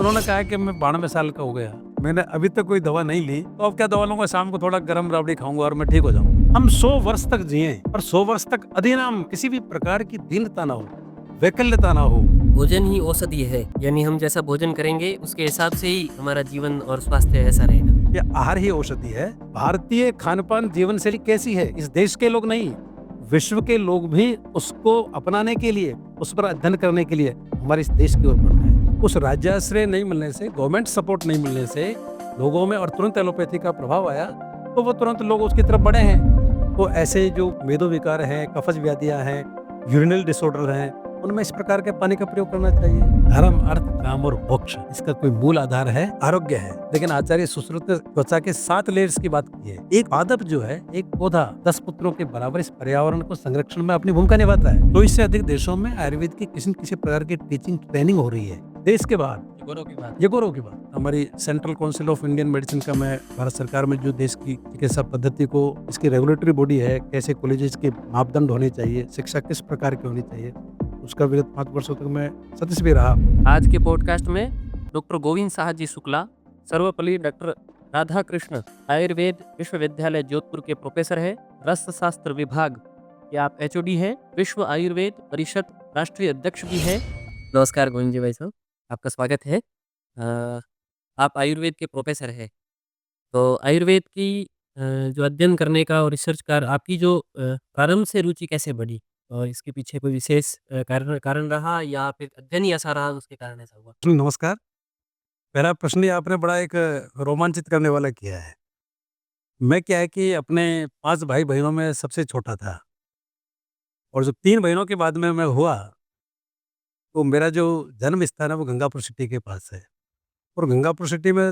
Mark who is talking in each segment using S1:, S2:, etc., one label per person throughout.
S1: उन्होंने कहा कि मैं 92 साल का हो गया, मैंने अभी तक कोई दवा नहीं ली, तो अब क्या दवा लूंगा, शाम को थोड़ा गरम राबड़ी खाऊंगा और मैं ठीक हो जाऊंगा। हम 100 वर्ष तक जिए और 100 वर्ष तक अधिनाम किसी भी प्रकार की दीनता ना हो, वैकल्यता ना हो।
S2: भोजन ही औषधि है, यानी हम जैसा भोजन करेंगे उसके हिसाब से ही हमारा जीवन और स्वास्थ्य ऐसा रहेगा।
S1: ये आहार ही औषधि है। भारतीय खान पान जीवन शैली कैसी है, इस देश के लोग नहीं, विश्व के लोग भी उसको अपनाने के लिए, उस पर अध्ययन करने के लिए हमारे इस देश की ओर बढ़ रहे हैं। उस राज्याश्रय नहीं मिलने से, गवर्नमेंट सपोर्ट नहीं मिलने से लोगों में और तुरंत एलोपैथी का प्रभाव आया, तो वो तुरंत लोग उसकी तरफ बढ़े हैं। तो ऐसे जो मेदोविकार हैं, कफज व्याधियां हैं, यूरिनल डिसऑर्डर हैं, उनमें इस प्रकार के पानी का प्रयोग करना चाहिए। धर्म, अर्थ, काम और मोक्ष, इसका कोई मूल आधार है, आरोग्य है। लेकिन आचार्य सुश्रुत ने त्वचा के 7 लेयर्स की बात की है। एक पादप जो है, एक पौधा 10 पुत्रों के बराबर इस पर्यावरण को संरक्षण में अपनी भूमिका निभाता है। तो इससे अधिक देशों में आयुर्वेद की किसी न किसी प्रकार की टीचिंग ट्रेनिंग हो रही है। देश के बाहर ये गौरव की बात। हमारी central council of Indian medicine का, मैं भारत सरकार में जो देश की चिकित्सा पद्धति को, इसकी रेगुलेटरी बॉडी है, कैसे कॉलेजेस के मापदंड होने चाहिए, शिक्षा किस प्रकार की होनी चाहिए, उसका विगत 5 वर्षों तक मैं सदस्य भी रहा।
S2: आज के पॉडकास्ट में डॉक्टर गोविंद साहा जी शुक्ला, सर्वपल्ली डॉक्टर राधा कृष्ण आयुर्वेद विश्वविद्यालय जोधपुर के प्रोफेसर है, रस शास्त्र विभाग के आप एचओडी हैं, विश्व आयुर्वेद परिषद राष्ट्रीय अध्यक्ष भी हैं। नमस्कार गोविंद जी भाई साहब, आपका स्वागत है। आप आयुर्वेद के प्रोफेसर हैं, तो आयुर्वेद की जो अध्ययन करने का और रिसर्च का आपकी जो प्रारंभ से रुचि कैसे बढ़ी, और इसके पीछे कोई विशेष कारण कारण रहा या फिर अध्ययन ही ऐसा रहा उसके कारण ऐसा हुआ?
S1: नमस्कार। पहला प्रश्न ही आपने बड़ा एक रोमांचित करने वाला किया है। मैं क्या है कि अपने 5 भाई बहनों में सबसे छोटा था, और जब 3 बहनों के बाद में मैं हुआ, तो मेरा जो जन्म स्थान है वो गंगापुर सिटी के पास है। और गंगापुर सिटी में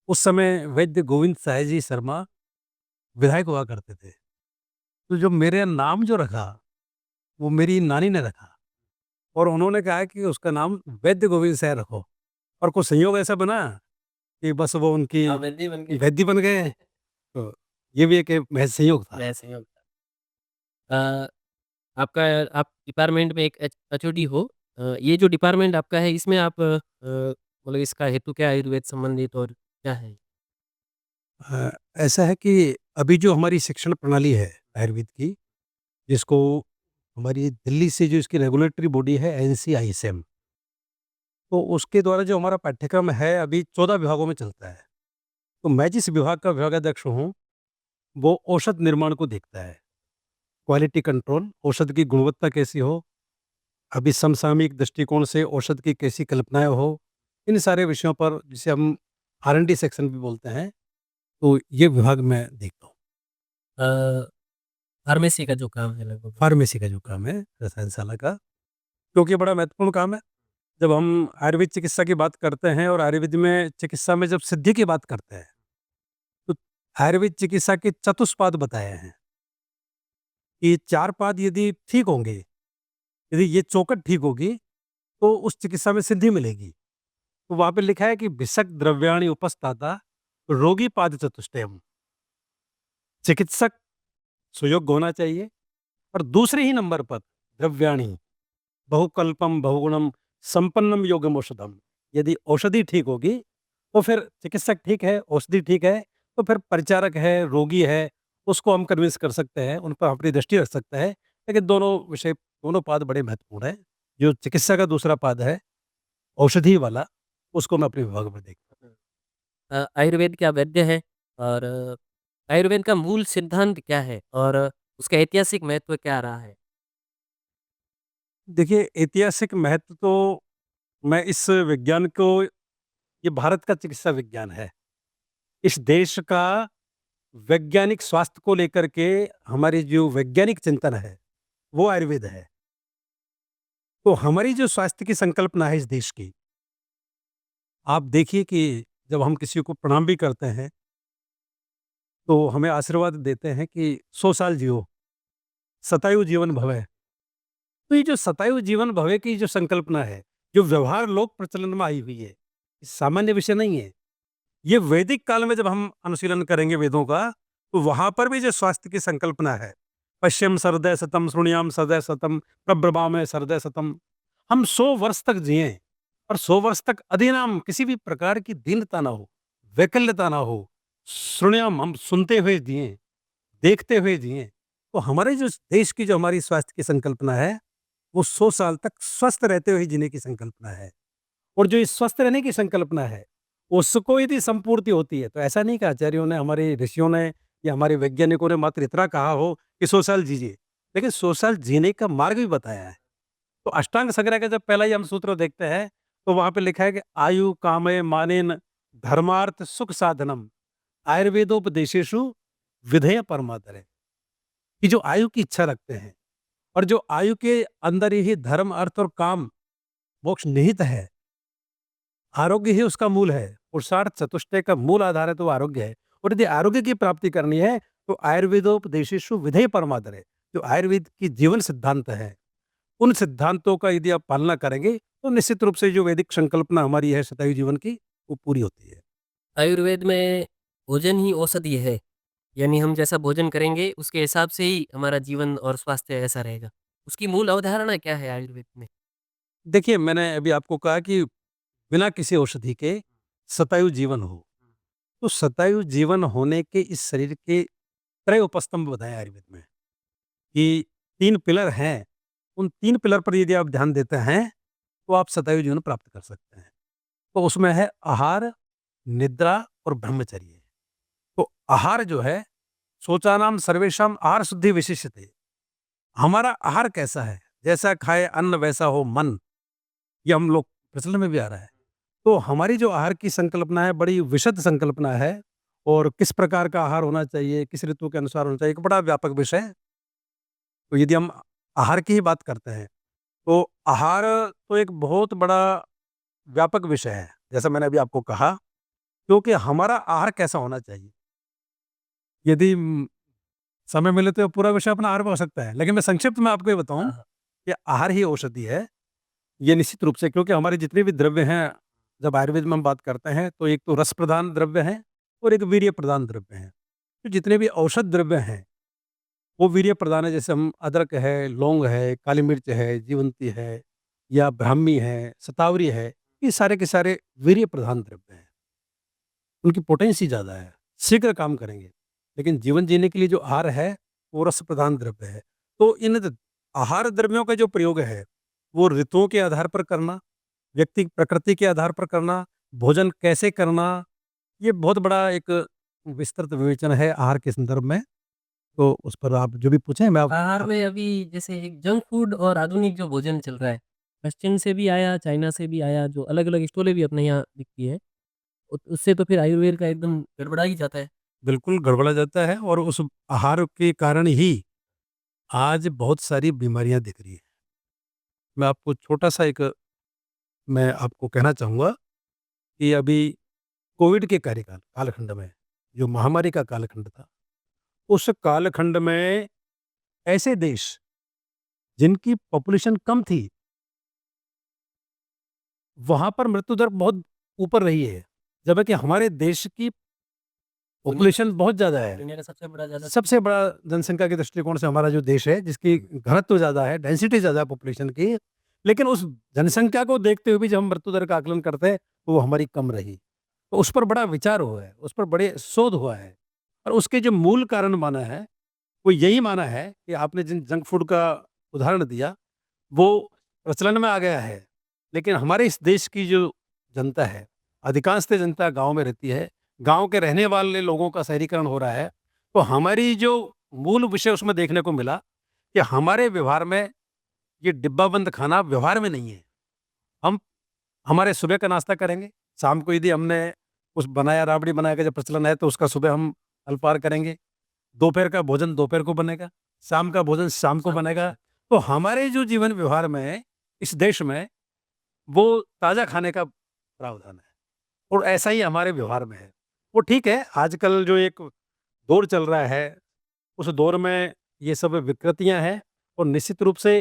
S1: उस समय वैद्य गोविंद साय जी शर्मा विधायक हुआ करते थे। तो जो मेरे नाम जो रखा, वो मेरी नानी ने रखा, और उन्होंने कहा कि उसका नाम वैद्य गोविंद साय रखो। और कुछ संयोग ऐसा बना कि बस वो उनकी
S2: वैद्य बन गए।
S1: वैद्य बन गए। तो ये भी एक महज संयोग था।
S2: वैसे ही होता है। आपका आप डिपार्टमेंट में एक एचओडी हो। ये जो डिपार्टमेंट आपका है इसमें आप मतलब इसका हेतु क्या है, आयुर्वेद संबंधित और क्या है?
S1: अ, ऐसा है कि अभी जो हमारी शिक्षण प्रणाली है आयुर्वेद की, जिसको हमारी दिल्ली से जो इसकी रेगुलेटरी बॉडी है एनसीआईएसएम, तो उसके द्वारा जो हमारा पाठ्यक्रम है अभी 14 विभागों में चलता है। तो मैं जिस विभाग का विभागाध्यक्ष हूँ, वो औषध निर्माण को देखता है। क्वालिटी कंट्रोल, औषध की गुणवत्ता कैसी हो, अभी समसामयिक दृष्टिकोण से औषध की कैसी कल्पनाएँ हो, इन सारे विषयों पर, जिसे हम आर&डी सेक्शन भी बोलते हैं, तो ये विभाग मैं देखता हूँ।
S2: अ, फार्मेसी का जो काम है लगभग।
S1: फार्मेसी का जो काम है, रसायनशाला का, क्योंकि ये बड़ा महत्वपूर्ण काम है। जब हम आयुर्वेद चिकित्सा की बात करते हैं और आयुर्वेद में चिकित्सा में जब सिद्धि की बात करते हैं, तो आयुर्वेद चिकित्सा के चतुष्पाद बताए हैं कि 4 पाद यदि ठीक होंगे, यदि ये चौखट ठीक होगी, तो उस चिकित्सा में सिद्धि मिलेगी। तो वहाँ पे लिखा है कि भिषक द्रव्याणि उपस्थाता रोगी पाद चतुष्टयम। चिकित्सक सुयोग्य होना चाहिए, और दूसरे ही नंबर पर द्रव्याणि बहुकल्पम बहुगुणम संपन्नम योगम औषधम। यदि औषधि ठीक होगी, तो फिर चिकित्सक ठीक है, औषधि ठीक है, तो फिर परिचारक है, रोगी है, उसको हम कन्विंस कर सकते हैं, उन पर अपनी दृष्टि रख सकते हैं। लेकिन दोनों विषय, दोनों पाद बड़े महत्वपूर्ण हैं। जो चिकित्सा का दूसरा पाद है, औषधि वाला, उसको मैं अपने विभाग में देखता हूँ।
S2: आयुर्वेद क्या वैद्य है, और आयुर्वेद का मूल सिद्धांत क्या है, और उसका ऐतिहासिक महत्व क्या रहा है?
S1: देखिए, ऐतिहासिक महत्व तो मैं इस विज्ञान को, ये भारत का चिकित्सा विज्ञान है। इस देश का वैज्ञानिक स्वास्थ्य को लेकर के हमारी जो वैज्ञानिक चिंतन है, वो आयुर्वेद है। तो हमारी जो स्वास्थ्य की संकल्पना है इस देश की, आप देखिए कि जब हम किसी को प्रणाम भी करते हैं, तो हमें आशीर्वाद देते हैं कि 100 साल जियो, शतायु जीवन भवः। तो ये जो शतायु जीवन भवः की जो संकल्पना है, जो व्यवहार लोक प्रचलन में आई हुई है, ये सामान्य विषय नहीं है। ये वैदिक काल में जब हम अनुशीलन करेंगे वेदों का, तो वहां पर भी जो स्वास्थ्य की संकल्पना है, पश्चिम सर्वदय सतम, श्रृणुयाम सर्वदय सतम, प्रब्रवाम सर्वदय सतम। हम 100 वर्ष तक जिए और 100 वर्ष तक अधिनाम किसी भी प्रकार की दीनता ना हो, वैकल्यता ना हो, श्रुण्याम हम सुनते हुए जिएँ, देखते हुए जिएँ। तो हमारे जो देश की जो हमारी स्वास्थ्य की संकल्पना है, वो 100 साल तक स्वस्थ रहते हुए जीने की संकल्पना है। और जो इस स्वस्थ रहने की संकल्पना है, उसको यदि संपूर्ति होती है, तो ऐसा नहीं कि आचार्यों ने, हमारे ऋषियों ने या हमारे वैज्ञानिकों ने मात्र इतना कहा हो कि 100 साल जीजिए, लेकिन 100 साल जीने का मार्ग भी बताया है। तो अष्टांग संग्रह का जब पहला ही हम सूत्र देखते हैं, तो वहाँ पे लिखा है कि आयु कामय मानेन धर्मार्थ सुख साधनम आयुर्वेदोपदेशेषु विधेय परमादरे। कि जो आयु की इच्छा रखते हैं और जो आयु के अंदर ही धर्म, अर्थ और काम, मोक्ष निहित है, आरोग्य ही उसका मूल है। पुरुषार्थ चतुष्टय का मूल आधार है तो वो आरोग्य है। और यदि आरोग्य की प्राप्ति करनी है तो आयुर्वेदोपदेशेषु विधेय परमादरे, जो आयुर्वेद की जीवन सिद्धांत है, उन सिद्धांतों का यदि आप पालना करेंगे तो निश्चित रूप से जो वैदिक संकल्पना हमारी है शतायु जीवन की, वो पूरी होती है।
S2: आयुर्वेद में भोजन ही औषधि है, यानी हम जैसा भोजन करेंगे उसके हिसाब से ही हमारा जीवन और स्वास्थ्य ऐसा रहेगा। उसकी मूल अवधारणा क्या है आयुर्वेद में?
S1: देखिए, मैंने अभी आपको कहा कि बिना किसी औषधि के शतायु जीवन हो, तो शतायु जीवन होने के इस शरीर के त्रय उपस्तंभ बताए आयुर्वेद में कि 3 पिलर हैं। उन 3 पिलर पर यदि आप ध्यान देते हैं, तो आप शतायु जीवन प्राप्त कर सकते हैं। तो उसमें है आहार, निद्रा और ब्रह्मचर्य। तो आहार जो है, शोचानाम सर्वेषाम आहार शुद्धि विशिष्यते। हमारा आहार कैसा है? जैसा खाए अन्न वैसा हो मन, ये हम लोग प्रचलन में भी आ रहा है। तो हमारी जो आहार की संकल्पना है, बड़ी विशद संकल्पना है और किस प्रकार का आहार होना चाहिए, किस ऋतु के अनुसार होना चाहिए, एक बड़ा व्यापक विषय है। तो यदि हम आहार की ही बात करते हैं, तो आहार तो एक बहुत बड़ा व्यापक विषय है, जैसा मैंने अभी आपको कहा, क्योंकि हमारा आहार कैसा होना चाहिए। यदि समय मिले तो पूरा विषय अपना आहार पे हो सकता है, लेकिन मैं संक्षिप्त में आपको ये बताऊँ
S2: हाँ, हाँ।
S1: कि आहार ही औषधि है। ये निश्चित रूप से, क्योंकि हमारे जितने भी द्रव्य हैं, जब आयुर्वेद में हम बात करते हैं, तो एक तो रस प्रधान द्रव्य हैं और एक वीर्य प्रधान द्रव्य हैं। तो जितने भी औषध द्रव्य हैं, वो वीर्य प्रधान है। जैसे हम अदरक है, लौंग है, काली मिर्च है, जीवंती है या ब्राह्मी है, शतावरी है, ये सारे के सारे वीर्य प्रधान द्रव्य हैं। उनकी पोटेंसी ज़्यादा है, शीघ्र काम करेंगे। लेकिन जीवन जीने के लिए जो आहार है, वो रस प्रधान द्रव्य है। तो इन आहार द्रव्यों का जो प्रयोग है, वो ऋतुओं के आधार पर करना, व्यक्ति प्रकृति के आधार पर करना, भोजन कैसे करना, ये बहुत बड़ा एक विस्तृत विवेचन है आहार के संदर्भ में। तो उस पर आप जो भी पूछें मैं आप
S2: आहार में अभी जैसे एक जंक फूड और आधुनिक जो भोजन चल रहा है, पश्चिम से भी आया, चाइना से भी आया, जो अलग-अलग स्टॉलें भी अपने यहाँ दिखती है। उससे तो फिर आयुर्वेद का एकदम गड़बड़ा ही जाता है।
S1: बिल्कुल गड़बड़ा जाता है और उस आहार के कारण ही आज बहुत सारी बीमारियाँ दिख रही हैं। मैं आपको छोटा-सा एक मैं आपको कहना चाहूँगा कि अभी कोविड के कालखंड में, जो महामारी का कालखंड था, उस कालखंड में ऐसे देश जिनकी पॉपुलेशन कम थी, वहाँ पर मृत्यु दर बहुत ऊपर रही है। जबकि हमारे देश की पॉपुलेशन बहुत ज़्यादा है।
S2: दुनिया का
S1: सबसे बड़ा जनसंख्या के दृष्टिकोण से हमारा जो देश है, जिसकी घनत्व ज़्यादा है, डेंसिटी ज़्यादा है पॉपुलेशन की, लेकिन उस जनसंख्या को देखते हुए भी जब हम मृत्यु दर का आकलन करते हैं, तो वो हमारी कम रही। तो उस पर बड़ा विचार हुआ है, उस पर बड़े शोध हुआ है और उसके जो मूल कारण माना है, वो यही माना है कि आपने जिन जंक फूड का उदाहरण दिया, वो प्रचलन में आ गया है। लेकिन हमारे इस देश की जो जनता है, अधिकांशतः जनता गाँव में रहती है। गाँव के रहने वाले लोगों का शहरीकरण हो रहा है। तो हमारी जो मूल विषय उसमें देखने को मिला कि हमारे व्यवहार में ये डिब्बाबंद खाना व्यवहार में नहीं है। हम हमारे सुबह का नाश्ता करेंगे, शाम को यदि हमने कुछ बनाया, राबड़ी बनाया का जब प्रचलन है, तो उसका सुबह हम अल्पाहार करेंगे। दोपहर का भोजन दोपहर को बनेगा, शाम का भोजन शाम को बनेगा। तो हमारे जो जीवन व्यवहार में, इस देश में, वो ताज़ा खाने का प्रावधान है और ऐसा ही हमारे व्यवहार में है। वो ठीक है, आजकल जो एक दौर चल रहा है, उस दौर में ये सब विकृतियाँ हैं और निश्चित रूप से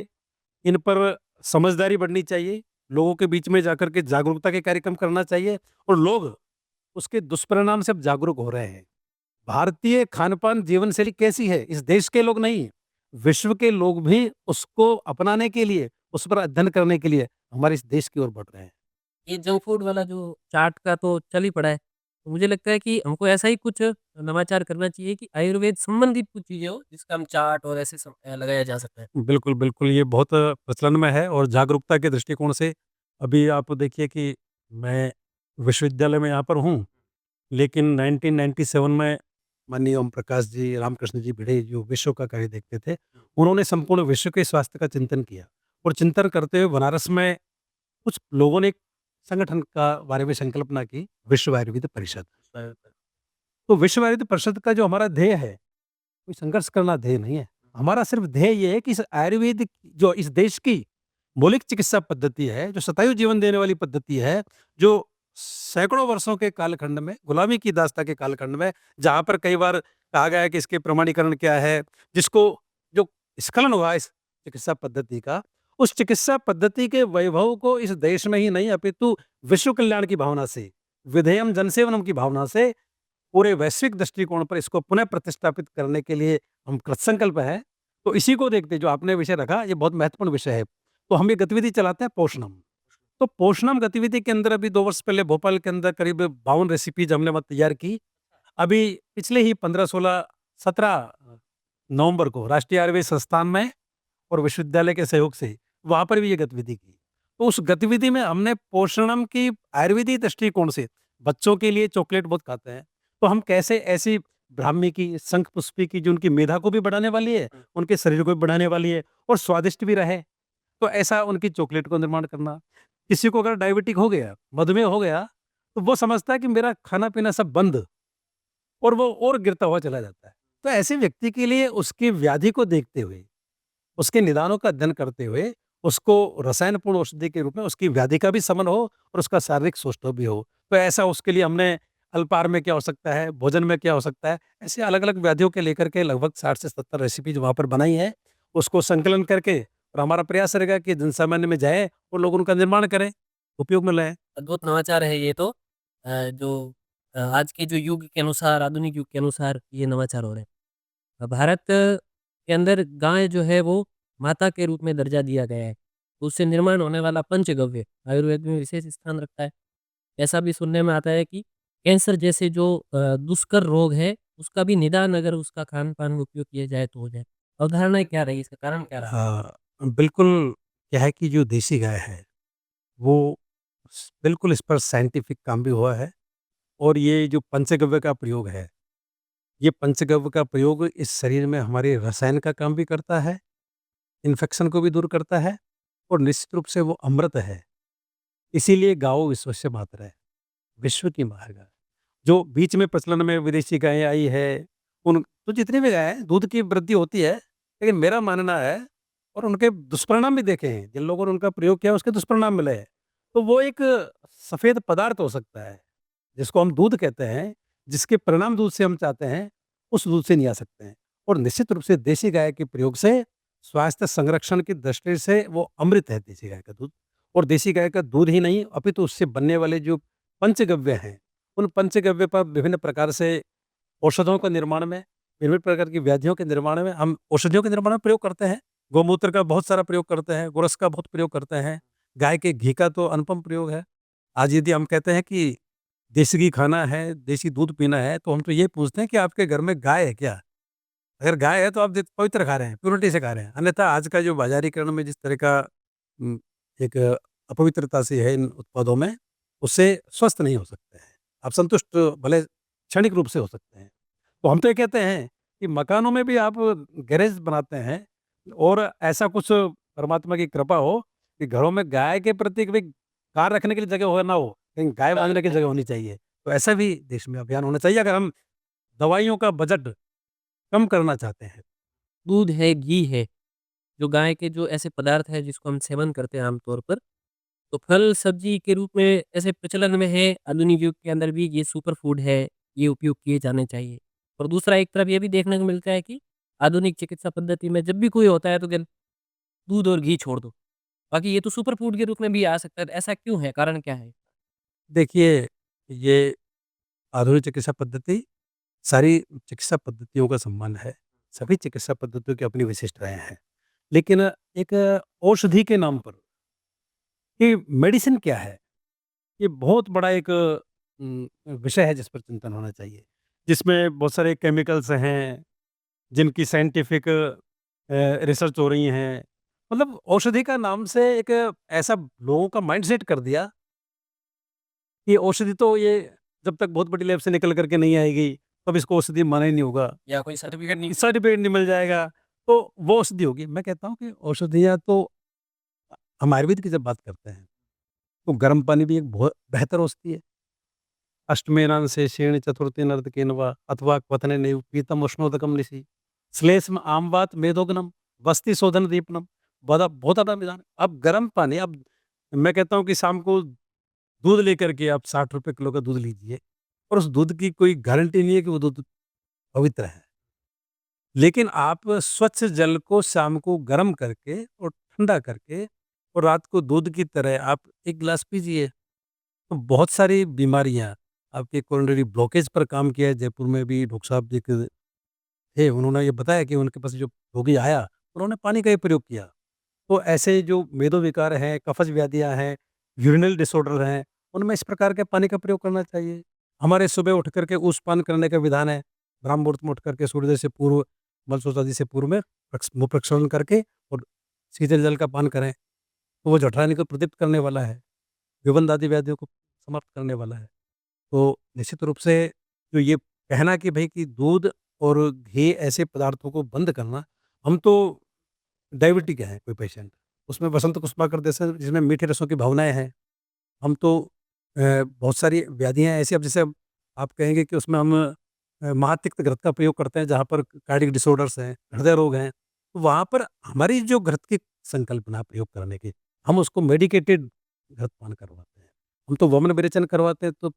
S1: इन पर समझदारी बढ़नी चाहिए। लोगों के बीच में जाकर के जागरूकता के कार्यक्रम करना चाहिए और लोग उसके दुष्परिणाम से अब जागरूक हो रहे हैं। भारतीय खान-पान जीवन शैली कैसी है? इस देश के लोग नहीं, विश्व के लोग भी उसको अपनाने के लिए, उस पर अध्ययन करने के लिए हमारे इस देश की ओर बढ़ रहे हैं।
S2: ये जंक फूड वाला जो चाट का तो चल ही पड़ा है। तो मुझे लगता है कि हमको ऐसा ही कुछ नवाचार करना चाहिए कि आयुर्वेद संबंधित कुछ चीज़ें हो, जिसका हम चाट और ऐसे लगाया जा सकता है।
S1: बिल्कुल, बिल्कुल, ये बहुत प्रचलन में है और जागरूकता के दृष्टिकोण से अभी आप देखिए कि मैं विश्वविद्यालय में यहाँ पर हूँ, लेकिन 1997 में माननीय ओम प्रकाश जी, रामकृष्ण जी भिड़े जो विश्व का कार्य देखते थे, उन्होंने संपूर्ण विश्व के स्वास्थ्य का चिंतन किया और चिंतन करते हुए बनारस में कुछ लोगों ने एक संगठन का बारे में संकल्पना की, विश्व आयुर्वेद परिषद। तो विश्व आयुर्वेद परिषद का जो हमारा ध्येय है, कोई संघर्ष करना ध्येय नहीं है। हमारा सिर्फ ध्येय ये है कि इस आयुर्वेद जो इस देश की मौलिक चिकित्सा पद्धति है, जो शतायु जीवन देने वाली पद्धति है, जो सैकड़ों वर्षों के कालखंड में, गुलामी की दास्ता के कालखंड में, जहाँ पर कई बार कहा गया है कि इसके प्रमाणीकरण क्या है, जिसको जो स्खलन हुआ इस चिकित्सा पद्धति का, उस चिकित्सा पद्धति के वैभव को इस देश में ही नहीं अपितु विश्व कल्याण की भावना से, विधेयम जनसेवनम की भावना से पूरे वैश्विक दृष्टिकोण पर इसको पुनः प्रतिस्थापित करने के लिए हम कृतसंकल्प हैं। तो इसी को देखते जो आपने विषय रखा, ये बहुत महत्वपूर्ण विषय है। तो हम ये गतिविधि चलाते हैं पोषणम। तो पोषणम गतिविधि के अंदर अभी 2 वर्ष पहले भोपाल के अंदर करीब 52 रेसिपीज़ हमने वहाँ तैयार की। अभी पिछले ही 15, 16, 17 नवंबर को राष्ट्रीय आयुर्वेद संस्थान में और विश्वविद्यालय के सहयोग से वहाँ पर भी ये गतिविधि की। तो उस गतिविधि में हमने पोषणम की आयुर्वेदिक दृष्टिकोण से बच्चों के लिए चॉकलेट बहुत खाते हैं, तो हम कैसे ऐसी ब्राह्मी की, शंखपुष्पी की जो उनकी मेधा को भी बढ़ाने वाली है, उनके शरीर को भी बढ़ाने वाली है और स्वादिष्ट भी रहे, तो ऐसा उनकी चॉकलेट को निर्माण करना। किसी को अगर डायबिटिक हो गया, मधुमेह हो गया, तो वो समझता है कि मेरा खाना-पीना सब बंद और वो और गिरता हुआ चला जाता है। तो ऐसे व्यक्ति के लिए उसकी व्याधि को देखते हुए उसके निदानों का अध्ययन करते हुए, उसको रसायनपूर्ण औषधि के रूप में उसकी व्याधि का भी शमन हो और उसका शारीरिक सौष्ठव भी हो। तो ऐसा उसके लिए हमने अल्पाहार में क्या हो सकता है, भोजन में क्या हो सकता है, ऐसे अलग-अलग व्याधियों के लेकर के लगभग 60 से 70 रेसिपीज़ वहाँ पर बनाई हैं। उसको संकलन करके और हमारा प्रयास रहेगा कि जनसामान्य में जाएँ और लोग उनका निर्माण करें, उपयोग में लाएँ।
S2: अद्भुत नवाचार है ये तो जो आज के जो युग के अनुसार, आधुनिक युग के अनुसार ये नवाचार हो रहे हैं। भारत के अंदर गाय जो है वो माता के रूप में दर्जा दिया गया है। तो उससे निर्माण होने वाला पंचगव्य आयुर्वेद में विशेष स्थान रखता है। ऐसा भी सुनने में आता है कि कैंसर जैसे जो दुष्कर रोग है, उसका भी निदान अगर उसका खान-पान में उपयोग किया जाए तो हो जाए। अवधारणाएँ क्या रही? इसका कारण क्या रहा?
S1: बिल्कुल क्या है कि जो देसी गाय है, वो बिल्कुल इस पर साइंटिफिक काम भी हुआ है और ये जो पंचगव्य का प्रयोग है, ये पंचगव्य का प्रयोग इस शरीर में हमारे रसायन का काम भी करता है, इन्फेक्शन को भी दूर करता है और निश्चित रूप से वो अमृत है। इसीलिए गाओ विश्वस्य मातरः है, विश्व की माँ है गाय। जो बीच में प्रचलन में विदेशी गायें आई है, उन तो जितनी भी गायें हैं, दूध की वृद्धि होती है, लेकिन मेरा मानना है और उनके दुष्परिणाम भी देखे हैं, जिन लोगों ने उनका प्रयोग किया उसके दुष्परिणाम मिले हैं। तो वो एक सफ़ेद पदार्थ हो सकता है, जिसको हम दूध कहते हैं, जिसके परिणाम दूध से हम चाहते हैं, उस दूध से नहीं आ सकते हैं। और निश्चित रूप से देशी गाय के प्रयोग से स्वास्थ्य संरक्षण की दृष्टि से वो अमृत है देशी गाय का दूध। और देशी गाय का दूध ही नहीं अपितु उससे बनने वाले जो पंचगव्य हैं, उन पंचगव्य पर विभिन्न प्रकार से औषधों के निर्माण में, विभिन्न प्रकार की व्याधियों के निर्माण में हम औषधियों के निर्माण में प्रयोग करते हैं। गौमूत्र का बहुत सारा प्रयोग करते हैं, गोरस का बहुत प्रयोग करते हैं, गाय के घी का तो अनुपम प्रयोग है। आज यदि हम कहते हैं कि देसी घी खाना है, देसी दूध पीना है, तो हम तो ये पूछते हैं कि आपके घर में गाय है क्या? अगर गाय है तो आप पवित्र खा रहे हैं, प्योरिटी से खा रहे हैं। अन्यथा आज का जो बाज़ारीकरण में जिस तरह का उम, एक अपवित्रता सी है इन उत्पादों में, उससे स्वस्थ नहीं हो सकते हैं। आप संतुष्ट भले क्षणिक रूप से हो सकते हैं। तो हम तो ये कहते हैं कि मकानों में भी आप गैरेज बनाते हैं और ऐसा कुछ परमात्मा की कृपा हो कि घरों में गाय के प्रति भी कार रखने के लिए जगह हो ना हो, लेकिन गाय बाँधने की जगह होनी चाहिए। तो ऐसा भी देश में अभियान होना चाहिए अगर हम दवाइयों का बजट कम करना चाहते हैं।
S2: दूध है, घी है, जो गाय के जो ऐसे पदार्थ हैं जिसको हम सेवन करते हैं आम तौर पर, तो फल सब्जी के रूप में ऐसे प्रचलन में है, आधुनिक युग के अंदर भी ये सुपर फूड है, ये उपयोग किए जाने चाहिए। और दूसरा एक तरफ ये भी देखने को मिलता है कि आधुनिक चिकित्सा पद्धति में जब भी कोई होता है तो क्या दूध और घी छोड़ दो। बाकी ये तो सुपर फूड के रूप में भी आ सकता है, तो ऐसा क्यों है? कारण क्या है?
S1: देखिए, ये आधुनिक चिकित्सा पद्धति सारी चिकित्सा पद्धतियों का सम्मान है। सभी चिकित्सा पद्धतियों की अपनी विशिष्टताएँ हैं। लेकिन एक औषधि के नाम पर कि मेडिसिन क्या है? ये बहुत बड़ा एक विषय है जिस पर चिंतन होना चाहिए, जिसमें बहुत सारे केमिकल्स हैं, जिनकी साइंटिफिक रिसर्च हो रही हैं। मतलब औषधि का नाम से एक ऐसा लोगों का माइंडसेट कर दिया कि औषधि तो ये जब तक बहुत बड़ी लैब से निकल कर के नहीं आएगी, तब इसको औषधि माना ही नहीं होगा।
S2: या कोई सर्टिफिकेट नहीं।
S1: सर्टिफ़िकेट नहीं मिल जाएगा, तो वो औषधि होगी। मैं कहता हूँ कि औषधियाँ तो हम आयुर्वेद की जब बात करते हैं, तो गर्म पानी भी एक बहुत बेहतर औषधि है। अष्टमेनांसे शेण चतुर्थी नर्तकेन वा अथवा क्वथने नैव पीतम उष्णोदकम निशि श्लेष्म आम्वात मेदोग्नम वस्ति शोधन दीपनम बहुत बड़ा मैदान है। अब गर्म पानी अब मैं कहता हूँ कि शाम को दूध लेकर के आप 60 रुपए किलो का दूध लीजिए और उस दूध की कोई गारंटी नहीं है कि वो दूध पवित्र है। लेकिन आप स्वच्छ जल को शाम को गर्म करके और ठंडा करके और रात को दूध की तरह आप 1 गिलास पीजिए, तो बहुत सारी बीमारियाँ आपके कोरोनरी ब्लॉकेज पर काम किया है। जयपुर में भी डॉक्टर साहब एक थे, उन्होंने ये बताया कि उनके पास जो रोगी आया, उन्होंने पानी का ही प्रयोग किया। तो ऐसे जो मेदोविकार हैं, कफ़ज व्याधियाँ हैं, यूरिनल डिसऑर्डर हैं, उनमें इस प्रकार के पानी का प्रयोग करना चाहिए। हमारे सुबह उठ कर के ऊष्मपान करने का विधान है। ब्राह्म मुहूर्त में उठ करके सूर्योदय से पूर्व, मलसूत्रादि से पूर्व में मुँह प्रक्षालन करके और शीतल जल का पान करें, तो वो जठराग्नि को प्रदीप्त करने वाला है, विबंध आदि व्याधियों को समाप्त करने वाला है। तो निश्चित रूप से जो ये कहना कि भई कि दूध और घी ऐसे पदार्थों को बंद करना, हम तो डायबिटिक है कोई पेशेंट, उसमें वसंत कुसुमाकर जैसे जिसमें मीठे रसों की भावनाएँ हैं। हम तो बहुत सारी व्याधियाँ ऐसी अब जैसे अब आप कहेंगे कि उसमें हम महातिक्त घृत का प्रयोग करते हैं जहाँ पर कार्डियक डिसऑर्डर्स हैं, हृदय रोग हैं, तो वहाँ पर हमारी जो घृत की संकल्पना प्रयोग करने की, हम उसको मेडिकेटेड घृत पान करवाते हैं। हम तो वमन विरेचन करवाते हैं तो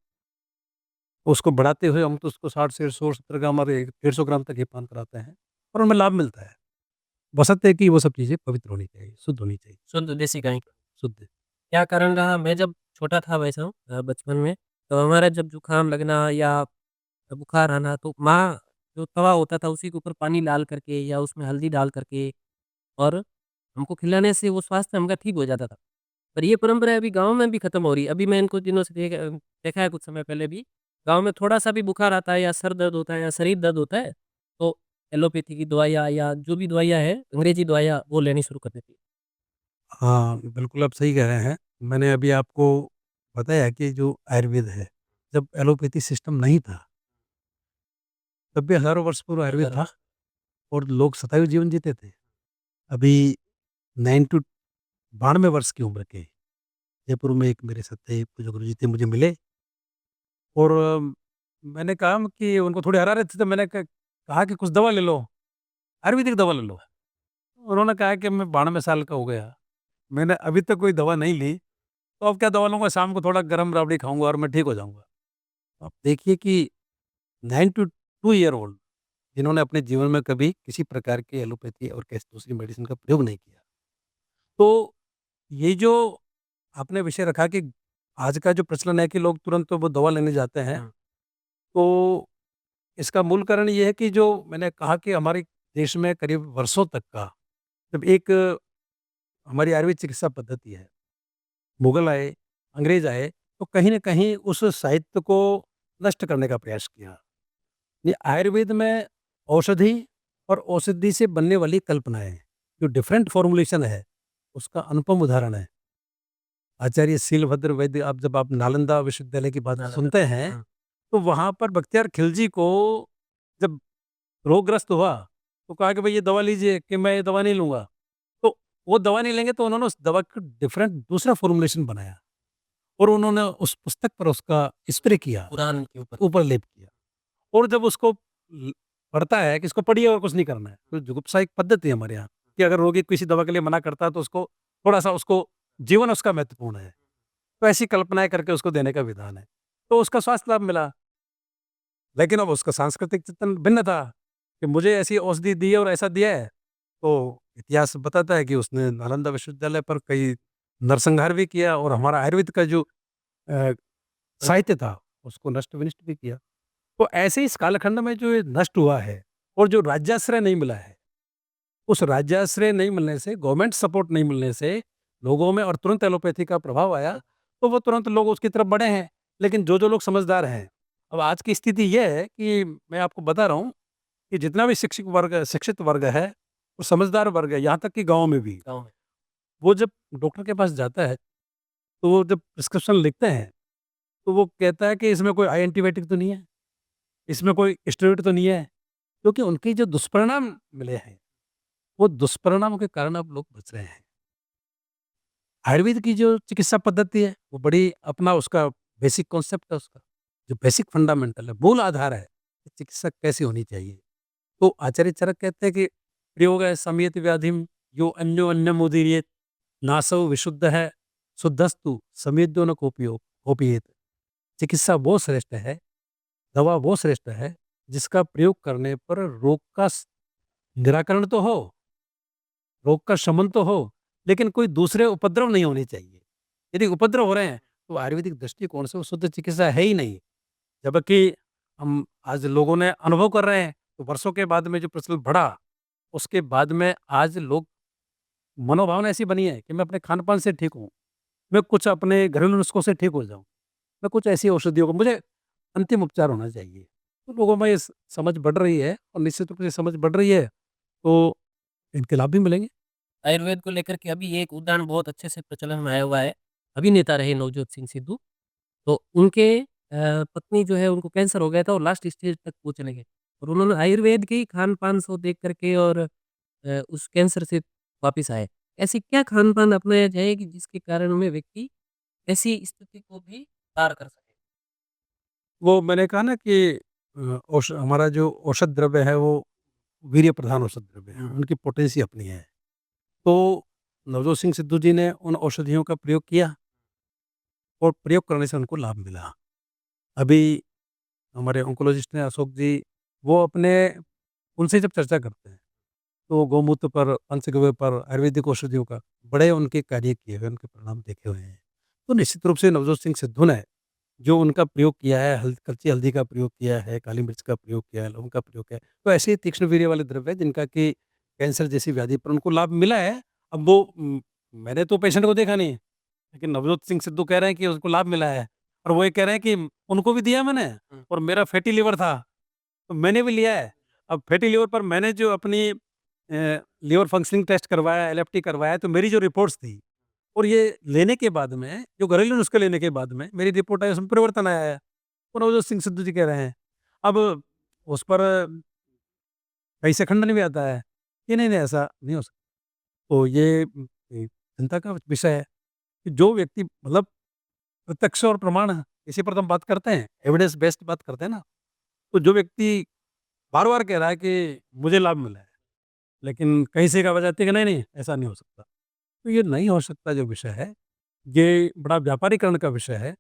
S1: उसको बढ़ाते हुए हम तो उसको 60 से 170 ग्राम और 150 ग्राम तक ही पान कराते हैं और उनमें लाभ मिलता है। बशर्ते कि वो सब चीज़ें पवित्र होनी चाहिए, शुद्ध होनी चाहिए।
S2: शुद्ध देसी गाय का।
S1: शुद्ध।
S2: क्या कारण रहा, मैं जब छोटा था वैसा हूँ बचपन में, तो हमारा जब जुकाम लगना या बुखार आना तो माँ जो तवा होता था उसी के ऊपर पानी डाल करके या उसमें हल्दी डाल करके और हमको खिलाने से वो स्वास्थ्य हमका ठीक हो जाता था। पर ये परंपरा अभी गाँव में भी खत्म हो रही है। अभी मैं इनको दिनों से देखा है, कुछ समय पहले भी गाँव में थोड़ा-सा भी बुखार आता है या सर दर्द होता है या शरीर दर्द होता है, तो एलोपैथी की दवाइयाँ या जो भी दवाइयाँ हैं, अंग्रेजी दवाइयाँ वो लेनी शुरू कर देती है।
S1: हाँ, बिल्कुल आप सही कह रहे हैं। मैंने अभी आपको बताया कि जो आयुर्वेद है, जब एलोपैथी सिस्टम नहीं था, तब भी हज़ारों वर्ष पूर्व आयुर्वेद था और लोग शतायु जीवन जीते थे। अभी 9 टू 92 वर्ष की उम्र के जयपुर में एक मेरे सत्ते पूज्य गुरुजी थे, मुझे मिले और मैंने कहा कि उनको थोड़ी हरारत थी तो मैंने कहा कि कुछ दवा ले लो, आयुर्वेदिक दवा ले लो। उन्होंने कहा कि मैं 92 साल का हो गया, मैंने अभी तक कोई दवा नहीं ली, तो अब क्या दवा लूँगा, शाम को थोड़ा गरम राबड़ी खाऊँगा और मैं ठीक हो जाऊँगा। आप देखिए कि 9 टू 2 ईयर ओल्ड जिन्होंने अपने जीवन में कभी किसी प्रकार की एलोपैथी और किसी दूसरी मेडिसिन का प्रयोग नहीं किया। तो ये जो आपने विषय रखा कि आज का जो प्रचलन है कि लोग तुरंत तो वो दवा लेने जाते हैं,
S2: हाँ।
S1: तो इसका मूल कारण ये है कि जो मैंने कहा कि हमारे देश में करीब वर्षों तक का जब एक हमारी आयुर्वेद चिकित्सा पद्धति है, मुगल आए, अंग्रेज आए, तो कहीं न कहीं उस साहित्य को नष्ट करने का प्रयास किया। ये आयुर्वेद में औषधि और औषधि से बनने वाली कल्पनाएँ, जो डिफरेंट फ़ॉर्मूलेशन है, उसका अनुपम उदाहरण है। आचार्य शीलभद्र वैद्य आप जब आप नालंदा विश्वविद्यालय की बात
S2: नालंदा।
S1: सुनते हैं,
S2: हाँ।
S1: तो वहाँ पर बख्तियार खिलजी को जब रोगग्रस्त हुआ, तो कहा कि भई ये दवा लीजिए कि मैं ये दवा नहीं लूँगा। तो वो दवा नहीं लेंगे तो उन्होंने उस दवा का डिफरेंट दूसरा फ़ॉर्मूलेशन बनाया और उन्होंने उस पुस्तक पर उसका स्प्रे किया,
S2: पुराण के ऊपर।
S1: ऊपर लेप किया और जब उसको ल पढ़ता है कि इसको पढ़िए और कुछ नहीं करना है। तो जुगुप्सा एक पद्धति है हमारे यहाँ कि अगर रोगी किसी दवा के लिए मना करता है तो उसको थोड़ा-सा उसको जीवन उसका महत्वपूर्ण है। तो ऐसी कल्पनाएँ करके उसको देने का विधान है। तो उसका स्वास्थ्य लाभ मिला, लेकिन अब उसका सांस्कृतिक चिंतन भिन्न था कि मुझे ऐसी औषधि दी है और ऐसा दिया है। तो इतिहास बताता है कि उसने नालंदा विश्वविद्यालय पर कई नरसंहार भी किया और हमारा आयुर्वेद का जो अ, साहित्य था, उसको नष्ट-विनष्ट भी किया। तो ऐसे ही इस कालखंड में जो ये नष्ट हुआ है और जो राज्याश्रय नहीं मिला है, उस राज्याश्रय नहीं मिलने से, गवर्नमेंट सपोर्ट नहीं मिलने से लोगों में और तुरंत एलोपैथी का प्रभाव आया, तो वो तुरंत लोग उसकी तरफ बढ़े हैं। लेकिन जो लोग समझदार हैं, अब आज की स्थिति ये है कि मैं आपको बता रहा हूँ कि जितना भी शिक्षित वर्ग है, वो समझदार वर्ग है, यहाँ तक कि गाँव में भी।
S2: गाँव में।
S1: वो जब डॉक्टर के पास जाता है, तो वो जब प्रिस्क्रिप्शन लिखते हैं, तो वो कहता है कि इसमें कोई एंटीबायोटिक तो नहीं है, इसमें कोई स्टेरॉइड तो नहीं है, क्योंकि उनके जो दुष्परिणाम मिले हैं, वो दुष्परिणामों के कारण अब लोग बच रहे हैं। आयुर्वेद की जो चिकित्सा पद्धति है, वो बड़ी अपना उसका बेसिक कॉन्सेप्ट है उसका, जो बेसिक फंडामेंटल है, मूल आधार है, कि चिकित्सा कैसी होनी चाहिए। तो आचार्य चरक कहते हैं कि प्रयोग है समियत व्याधिम यो अन्यो अन्यम उदीर्येत नासौ विशुद्ध है शुद्धस्तु समिद्यो न कोपियो कोपियेत। चिकित्सा वो श्रेष्ठ है, दवा वो श्रेष्ठ है, जिसका प्रयोग करने पर रोग का निराकरण तो हो, रोग का शमन तो हो, लेकिन कोई दूसरे उपद्रव नहीं होने चाहिए। यदि उपद्रव हो रहे हैं, तो आयुर्वेदिक दृष्टिकोण से वो शुद्ध चिकित्सा है ही नहीं। जबकि हम आज लोगों ने अनुभव कर रहे हैं, तो वर्षों के बाद में जो प्रचलन बढ़ा, उसके बाद में आज लोग मनोभावना ऐसी बनी है कि मैं अपने खान-पान से ठीक हूँ, मैं कुछ अपने घरेलू नुस्खों से ठीक हो जाऊँ, मैं कुछ ऐसी औषधियों को मुझे अंतिम उपचार होना चाहिए। तो लोगों में ये समझ बढ़ रही है और निश्चित रूप से समझ बढ़ रही है, तो इनके लाभ भी मिलेंगे।
S2: आयुर्वेद को लेकर के अभी एक उदाहरण बहुत अच्छे से प्रचलन में आया हुआ है। अभिनेता रहे नवजोत सिंह सिद्धू, तो उनके पत्नी जो है उनको कैंसर हो गया था और लास्ट स्टेज तक वो चले गए। और उन्होंने आयुर्वेद के ही खान-पान को देख कर के और उस कैंसर से वापिस आए। ऐसी क्या खान-पान अपनाया जाए कि जिसके कारण में व्यक्ति ऐसी स्थिति को भी पार कर सके?
S1: वो मैंने कहा ना कि हमारा जो औषध द्रव्य है वो वीर्य प्रधान औषध द्रव्य है, उनकी पोटेंसी अपनी है। तो नवजोत सिंह सिद्धू जी ने उन औषधियों का प्रयोग किया और प्रयोग करने से उनको लाभ मिला। अभी हमारे ऑन्कोलॉजिस्ट हैं अशोक जी, वो अपने उनसे जब चर्चा करते हैं, तो गोमूत्र पर, पंचगव्य पर, आयुर्वेदिक औषधियों का बड़े उनके कार्य किए हुए, उनके परिणाम देखे हुए हैं। तो निश्चित रूप से नवजोत सिंह सिद्धू ने जो उनका प्रयोग किया है, कच्ची हल्दी का प्रयोग किया है, काली मिर्च का प्रयोग किया है, लौंग का प्रयोग किया है, तो ऐसे ही तीक्ष्ण वीर्य वाले द्रव्य हैं जिनका कि कैंसर जैसी व्याधि पर उनको लाभ मिला है। अब वो मैंने तो पेशेंट को देखा नहीं, लेकिन नवजोत सिंह सिद्धू कह रहे हैं कि उसको लाभ मिला है और वो ये कह रहे हैं कि उनको भी दिया मैंने
S2: हुँ।
S1: और मेरा फैटी लिवर था, तो मैंने भी लिया है। अब फैटी लिवर पर मैंने जो अपनी लिवर फंक्शनिंग टेस्ट करवाया, एलएफटी करवाया, तो मेरी जो रिपोर्ट्स थी और ये लेने के बाद में, जो घरेलू नुस्खे लेने के बाद में मेरी रिपोर्ट आई, उसमें परिवर्तन आया है। तो नवजोत सिंह सिद्धू जी कह रहे हैं। अब उस पर कहीं से खंडन भी आता है कि नहीं, नहीं ऐसा नहीं हो सकता। तो ये चिंता का विषय है कि जो व्यक्ति मतलब प्रत्यक्ष और प्रमाण इसी पर तो हम बात करते हैं, एविडेंस बेस्ड बात करते हैं ना। तो जो व्यक्ति बार-बार कह रहा है कि मुझे लाभ मिला है, लेकिन कहीं से एक आवाज़ आती है कि नहीं, नहीं ऐसा नहीं हो सकता। तो ये नहीं हो सकता जो विषय है, ये बड़ा व्यापारीकरण का विषय है,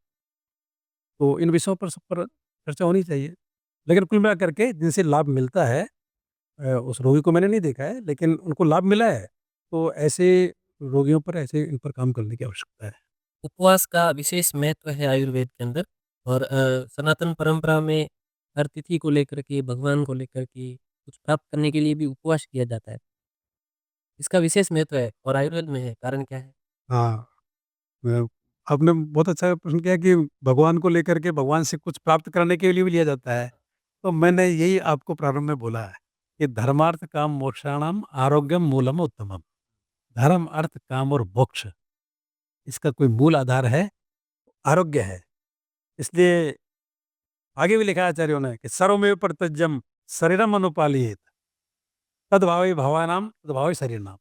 S1: तो इन विषयों पर सब पर चर्चा होनी चाहिए। लेकिन कुल मिलाकर के जिनसे लाभ मिलता है उस रोगी को मैंने नहीं देखा है, लेकिन उनको लाभ मिला है, तो ऐसे रोगियों पर ऐसे इन पर काम करने की आवश्यकता है।
S2: उपवास का विशेष महत्व है आयुर्वेद के अंदर और सनातन परंपरा में हर तिथि को लेकर के, भगवान को लेकर के कुछ प्राप्त करने के लिए भी उपवास किया जाता है। इसका विशेष महत्व है और आयुर्वेद में है, कारण क्या है?
S1: हाँ, आपने बहुत अच्छा प्रश्न किया कि भगवान को लेकर के भगवान से कुछ प्राप्त करने के लिए भी लिया जाता है। तो मैंने यही आपको प्रारंभ में बोला है कि धर्मार्थ काम मोक्षाणाम आरोग्यम मूलम उत्तमम। धर्म, अर्थ, काम और मोक्ष इसका कोई मूल आधार है, आरोग्य है। इसलिए आगे भी लिखा है आचार्यों ने कि सर्वमेव परित्यज्यम शरीरम अनुपालियेत तद्भावे भवानाम तद्भावे शरीरनाम।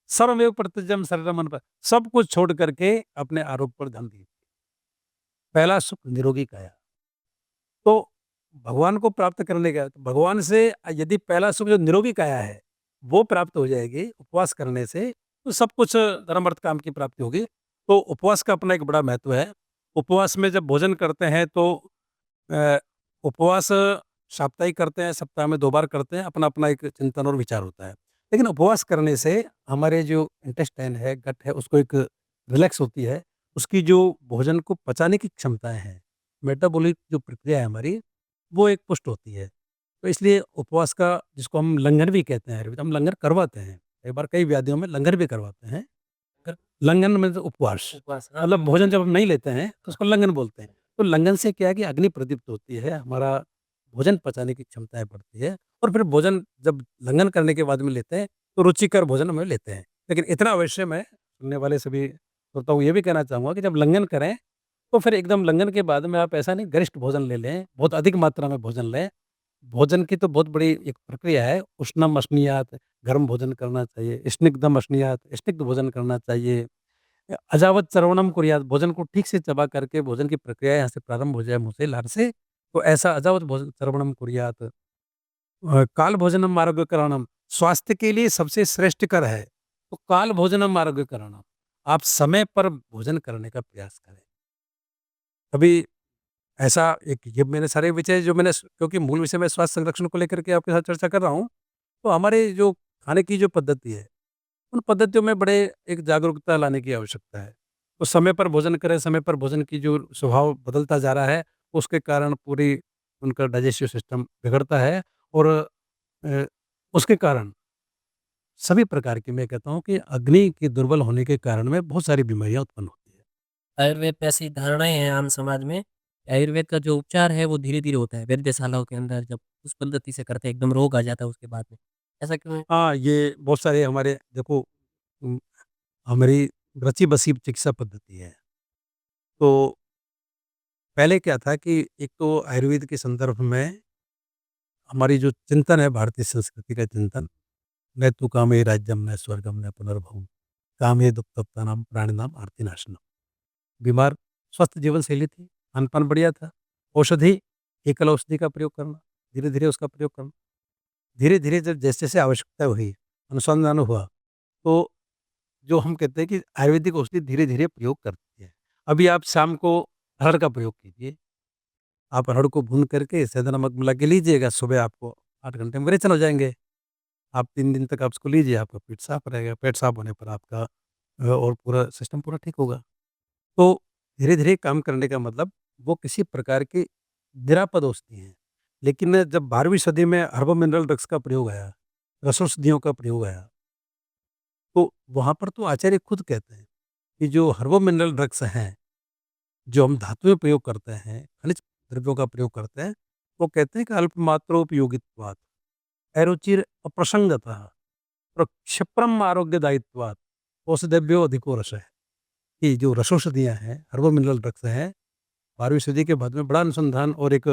S1: सर्वमेव परित्यज्यम शरीरम अनुपा, सब कुछ छोड़ करके अपने आरोग्य पर ध्यान दीजिए। पहला सुख निरोगी काया। तो भगवान को प्राप्त करने का तो भगवान से यदि पहला सुख जो निरोगी काया है, वो प्राप्त हो जाएगी उपवास करने से, तो सब कुछ धर्म अर्थ काम की प्राप्ति होगी। तो उपवास का अपना एक बड़ा महत्व है। उपवास में जब भोजन करते हैं तो अ, उपवास साप्ताहिक करते हैं, सप्ताह में 2 बार करते हैं, अपना-अपना एक चिंतन और विचार होता है। लेकिन उपवास करने से हमारे जो इंटेस्टाइन है, गट है, उसको एक रिलैक्स होती है। उसकी जो भोजन को पचाने की क्षमताएँ हैं, मेटाबॉलिक जो प्रक्रिया है हमारी, वो एक पुष्ट होती है। तो इसलिए उपवास का जिसको हम लंगर भी कहते हैं आयुर्वेद, हम लंगर करवाते हैं। कई बार कई व्याधियों में लंगर भी करवाते हैं। लंघन में तो उपवास,
S2: उपवास, हाँ।
S1: मतलब भोजन जब हम नहीं लेते हैं तो उसको लंघन बोलते हैं। तो लंघन से क्या है कि अग्नि प्रदीप्त होती है, हमारा भोजन पचाने की क्षमताएँ बढ़ती है और फिर भोजन जब लंघन करने के बाद में लेते हैं, तो रुचिकर भोजन हम लेते हैं। लेकिन इतना अवश्य मैं सुनने वाले सभी श्रोताओं को ये भी कहना चाहूँगा कि जब लंघन करें, तो फिर एकदम लंघन के बाद में आप ऐसा नहीं गरिष्ठ भोजन ले लें, बहुत अधिक मात्रा में भोजन लें। भोजन की तो बहुत बड़ी एक प्रक्रिया है, उष्णम अश्नीयात, गर्म भोजन करना चाहिए, स्निग्धम अश्नीयात, स्निग्ध भोजन करना चाहिए। अजावत चर्वणम कुर्यात, भोजन को ठीक से चबा करके भोजन की प्रक्रिया यहाँ से प्रारंभ हो जाए मुँह से, लार से, तो ऐसा अजावत भोजन चर्वणम कुर्यात। काल भोजनम आरोग्यकरणम, स्वास्थ्य के लिए सबसे श्रेष्ठ कर है, तो काल भोजनम आरोग्यकरणम, आप समय पर भोजन करने का प्रयास करें। कभी ऐसा एक ये मेरे सारे विषय जो मैंने क्योंकि मूल विषय मैं स्वास्थ्य संरक्षण को लेकर के आपके साथ चर्चा कर रहा हूँ, तो हमारे जो खाने की जो पद्धति है, उन पद्धतियों में बड़े एक जागरूकता लाने की आवश्यकता है। तो समय पर भोजन करें, समय पर भोजन की जो स्वभाव बदलता जा रहा है, उसके कारण पूरी उनका डाइजेस्टिव सिस्टम बिगड़ता है और अ, उसके कारण सभी प्रकार की मैं कहता हूँ कि अग्नि के दुर्बल होने के कारण में बहुत सारी बीमारियाँ उत्पन्न होती हैं।
S2: आयुर्वेद पे ऐसी धारणाएँ हैं आम समाज में, आयुर्वेद का जो उपचार है वो धीरे-धीरे होता है, वैद्यशालाओं के अंदर जब उस पद्धति से करते हैं, एकदम रोग आ जाता है उसके बाद में। ऐसा क्यों है?
S1: हाँ, ये बहुत सारे हमारे देखो उम, हमारी रची-बसी चिकित्सा पद्धति है। तो पहले क्या था कि एक तो आयुर्वेद के संदर्भ में हमारी जो चिंतन है भारतीय संस्कृति का चिंतन, "न तु कामे राज्यं न स्वर्गं न पुनर्भवम्, कामे दुष्प्तप्तानां प्राणिनां आर्तिनाशनम्।" बीमार स्वस्थ जीवन शैली थी, खान-पान बढ़िया था, औषधि, एकल औषधि का प्रयोग करना, धीरे-धीरे उसका प्रयोग करना। धीरे-धीरे जब जैसे-जैसे आवश्यकता हुई, अनुसंधान हुआ, तो जो हम कहते हैं कि आयुर्वेदिक औषधि धीरे-धीरे प्रयोग करती है। अभी आप शाम को अरहर का प्रयोग कीजिए, आप अरहर को भून करके सेंधा नमक मिला के लीजिएगा, सुबह आपको 8 घंटे में विरेचन हो जाएँगे। आप 3 दिन तक आप उसको लीजिए, आपका पेट साफ रहेगा, पेट साफ होने पर आपका और पूरा सिस्टम पूरा ठीक होगा। तो धीरे-धीरे काम करने का मतलब वो किसी प्रकार की निरापद औषधि हैं। लेकिन जब 12वीं सदी में हर्बल मिनरल ड्रग्स का प्रयोग आया, रसौषधियों का प्रयोग आया, तो वहाँ पर तो आचार्य खुद कहते हैं कि जो हर्बल मिनरल ड्रग्स हैं, जो हम धातु में प्रयोग करते हैं, खनिज द्रव्यों का प्रयोग करते हैं, वो कहते हैं कि अल्पमात्रोपयोगित्वात्, अरुचिर अप्रसंगतः, क्षिप्रम आरोग्यदायित्वात्, औषधेभ्यो अधिको रसः। कि जो रसौषधियाँ हैं, हर्बल मिनरल ड्रग्स हैं, 12वीं सदी के बाद में बड़ा अनुसंधान और एक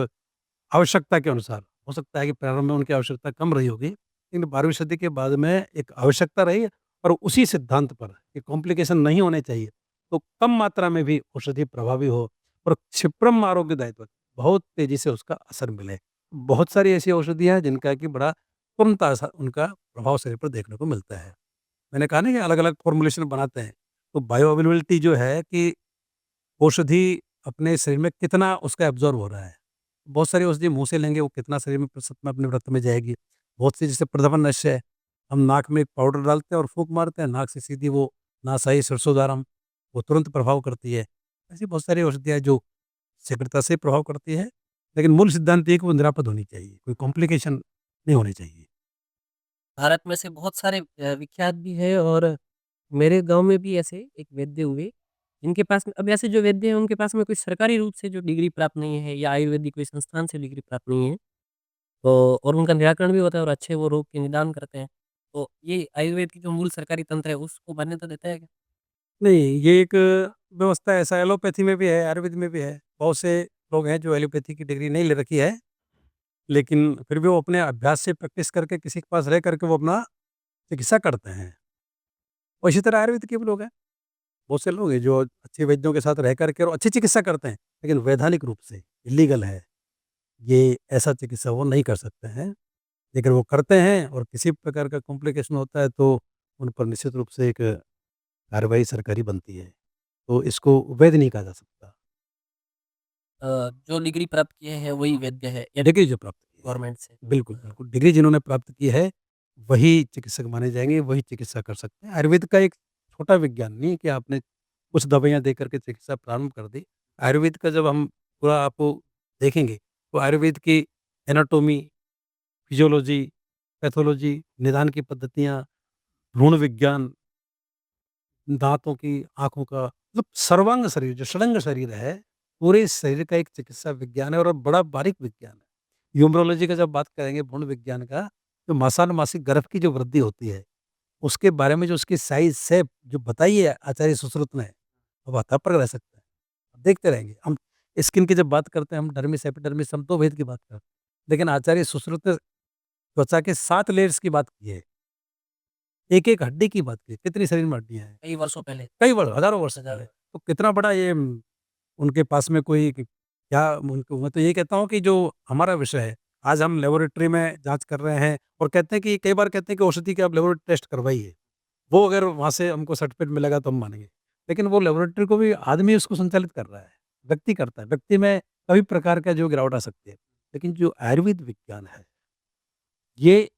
S1: आवश्यकता के अनुसार, हो सकता है कि प्रारंभ में उनकी आवश्यकता कम रही होगी, लेकिन 12वीं सदी के बाद में एक आवश्यकता रही और उसी सिद्धांत पर कि कॉम्प्लिकेशन नहीं होने चाहिए, तो कम मात्रा में भी औषधि प्रभावी हो और क्षिप्रम आरोग्यदायित्व, बहुत तेज़ी से उसका असर मिले। बहुत सारी ऐसी औषधियाँ हैं जिनका कि बड़ा तुरंत असर उनका प्रभाव शरीर पर देखने को मिलता है। मैंने कहा ना कि अलग-अलग फ़ॉर्मूलेशन बनाते हैं, तो बायो अवेलेबिलिटी जो है कि औषधि अपने शरीर में कितना उसका एब्ज़ॉर्ब हो रहा है। बहुत सारी औषधि मुँह से लेंगे, वो कितना शरीर में प्रतिशत में अपने रक्त में जाएगी। बहुत सी जैसे प्रदमन नश्य है, हम नाक में एक पाउडर डालते हैं और फूँक मारते हैं, नाक से सीधी वो नासाई सरसों-दारम, वो तुरंत प्रभाव करती है। ऐसी बहुत सारी औषधियाँ हैं जो शीघ्रता से प्रभाव करती है, लेकिन मूल सिद्धांत ये है कि वो निरापद होनी चाहिए, कोई कॉम्प्लिकेशन नहीं होनी चाहिए।
S2: भारत में से बहुत सारे विख्यात भी है और मेरे गाँव में भी ऐसे एक वैद्य हुए, जिनके पास में अब ऐसे जो वैद्य हैं उनके पास में कोई सरकारी रूप से जो डिग्री प्राप्त नहीं है या आयुर्वेदिक कोई संस्थान से डिग्री प्राप्त नहीं है। तो और उनका निराकरण भी होता है और अच्छे वो रोग के निदान करते हैं। तो ये आयुर्वेद की जो मूल सरकारी तंत्र है उसको मान्यता देता है क्या?
S1: नहीं, ये एक व्यवस्था ऐसा एलोपैथी में भी है, आयुर्वेद में भी है। बहुत से लोग हैं जो एलोपैथी की डिग्री नहीं ले रखी है, लेकिन फिर भी वो अपने अभ्यास से प्रैक्टिस करके किसी के पास रह करके वो अपना चिकित्सा करते हैं। और इसी तरह आयुर्वेद के भी लोग हैं। बहुत से लोग हैं जो अच्छे वैद्यों के साथ रह करके और अच्छी चिकित्सा करते हैं, लेकिन वैधानिक रूप से इल्लीगल है। ये ऐसा चिकित्सा वो नहीं कर सकते हैं, लेकिन वो करते हैं और किसी प्रकार का कॉम्प्लिकेशन होता है तो उन पर निश्चित रूप से एक कार्रवाई सरकारी बनती है। तो इसको वैध नहीं कहा जा सकता।
S2: जो डिग्री प्राप्त किए हैं वही वैद्य है या
S1: डिग्री जो प्राप्त की है,
S2: गवर्नमेंट से?
S1: बिल्कुल, बिल्कुल, डिग्री जिन्होंने प्राप्त की है, वही चिकित्सक माने जाएँगे, वही चिकित्सा कर सकते हैं। आयुर्वेद का एक छोटा विज्ञान नहीं है कि आपने कुछ दवाइयाँ दे करके चिकित्सा प्रारंभ कर दी। आयुर्वेद का जब हम पूरा आपको देखेंगे, तो आयुर्वेद की एनाटॉमी, फिजियोलॉजी, पैथोलॉजी, निदान की पद्धतियाँ, भ्रूण विज्ञान, दांतों की, आँखों का, मतलब सर्वांग शरीर जो षडंग शरीर है, पूरे शरीर का एक चिकित्सा विज्ञान है और बड़ा बारीक विज्ञान है। न्यूमरोलॉजी का जब बात करेंगे भ्रूण विज्ञान का, तो मासानुमासिक गर्भ की जो वृद्धि होती है, उसके बारे में जो उसकी साइज़, शेप जो बताई है आचार्य सुश्रुत ने, अब आता पर रह सकते हैं। देखते रहेंगे। हम स्किन की जब बात करते हैं, हम डर्मिस, एपिडर्मिस, हम 2 भेद की बात करते हैं। लेकिन आचार्य सुश्रुत ने त्वचा के 7 लेयर्स की बात की है। एक-एक हड्डी की बात की है। कितनी शरीर में हड्डियाँ हैं?
S2: कई वर्षों पहले।
S1: कई वर्ष, हज़ारों वर्ष
S2: हजार।
S1: पहले। तो कितना बड़ा ये उनके पास में कोई क्या उनको, मैं तो ये कहता हूँ कि जो हमारा विषय है, आज हम लेबोरेटरी में जाँच कर रहे हैं और कहते हैं कि कई बार कहते हैं कि औषधि के आप लेबोरेटरी टेस्ट करवाइए। वो अगर वहाँ से हमको सर्टिफ़िकेट मिलेगा तो हम मानेंगे। लेकिन वो लेबोरेटरी को भी आदमी उसको संचालित कर रहा है, व्यक्ति करता है। व्यक्ति में कई प्रकार का जो गिरावट आ सकती है। लेकिन जो आयुर्वेद विज्ञान है, ये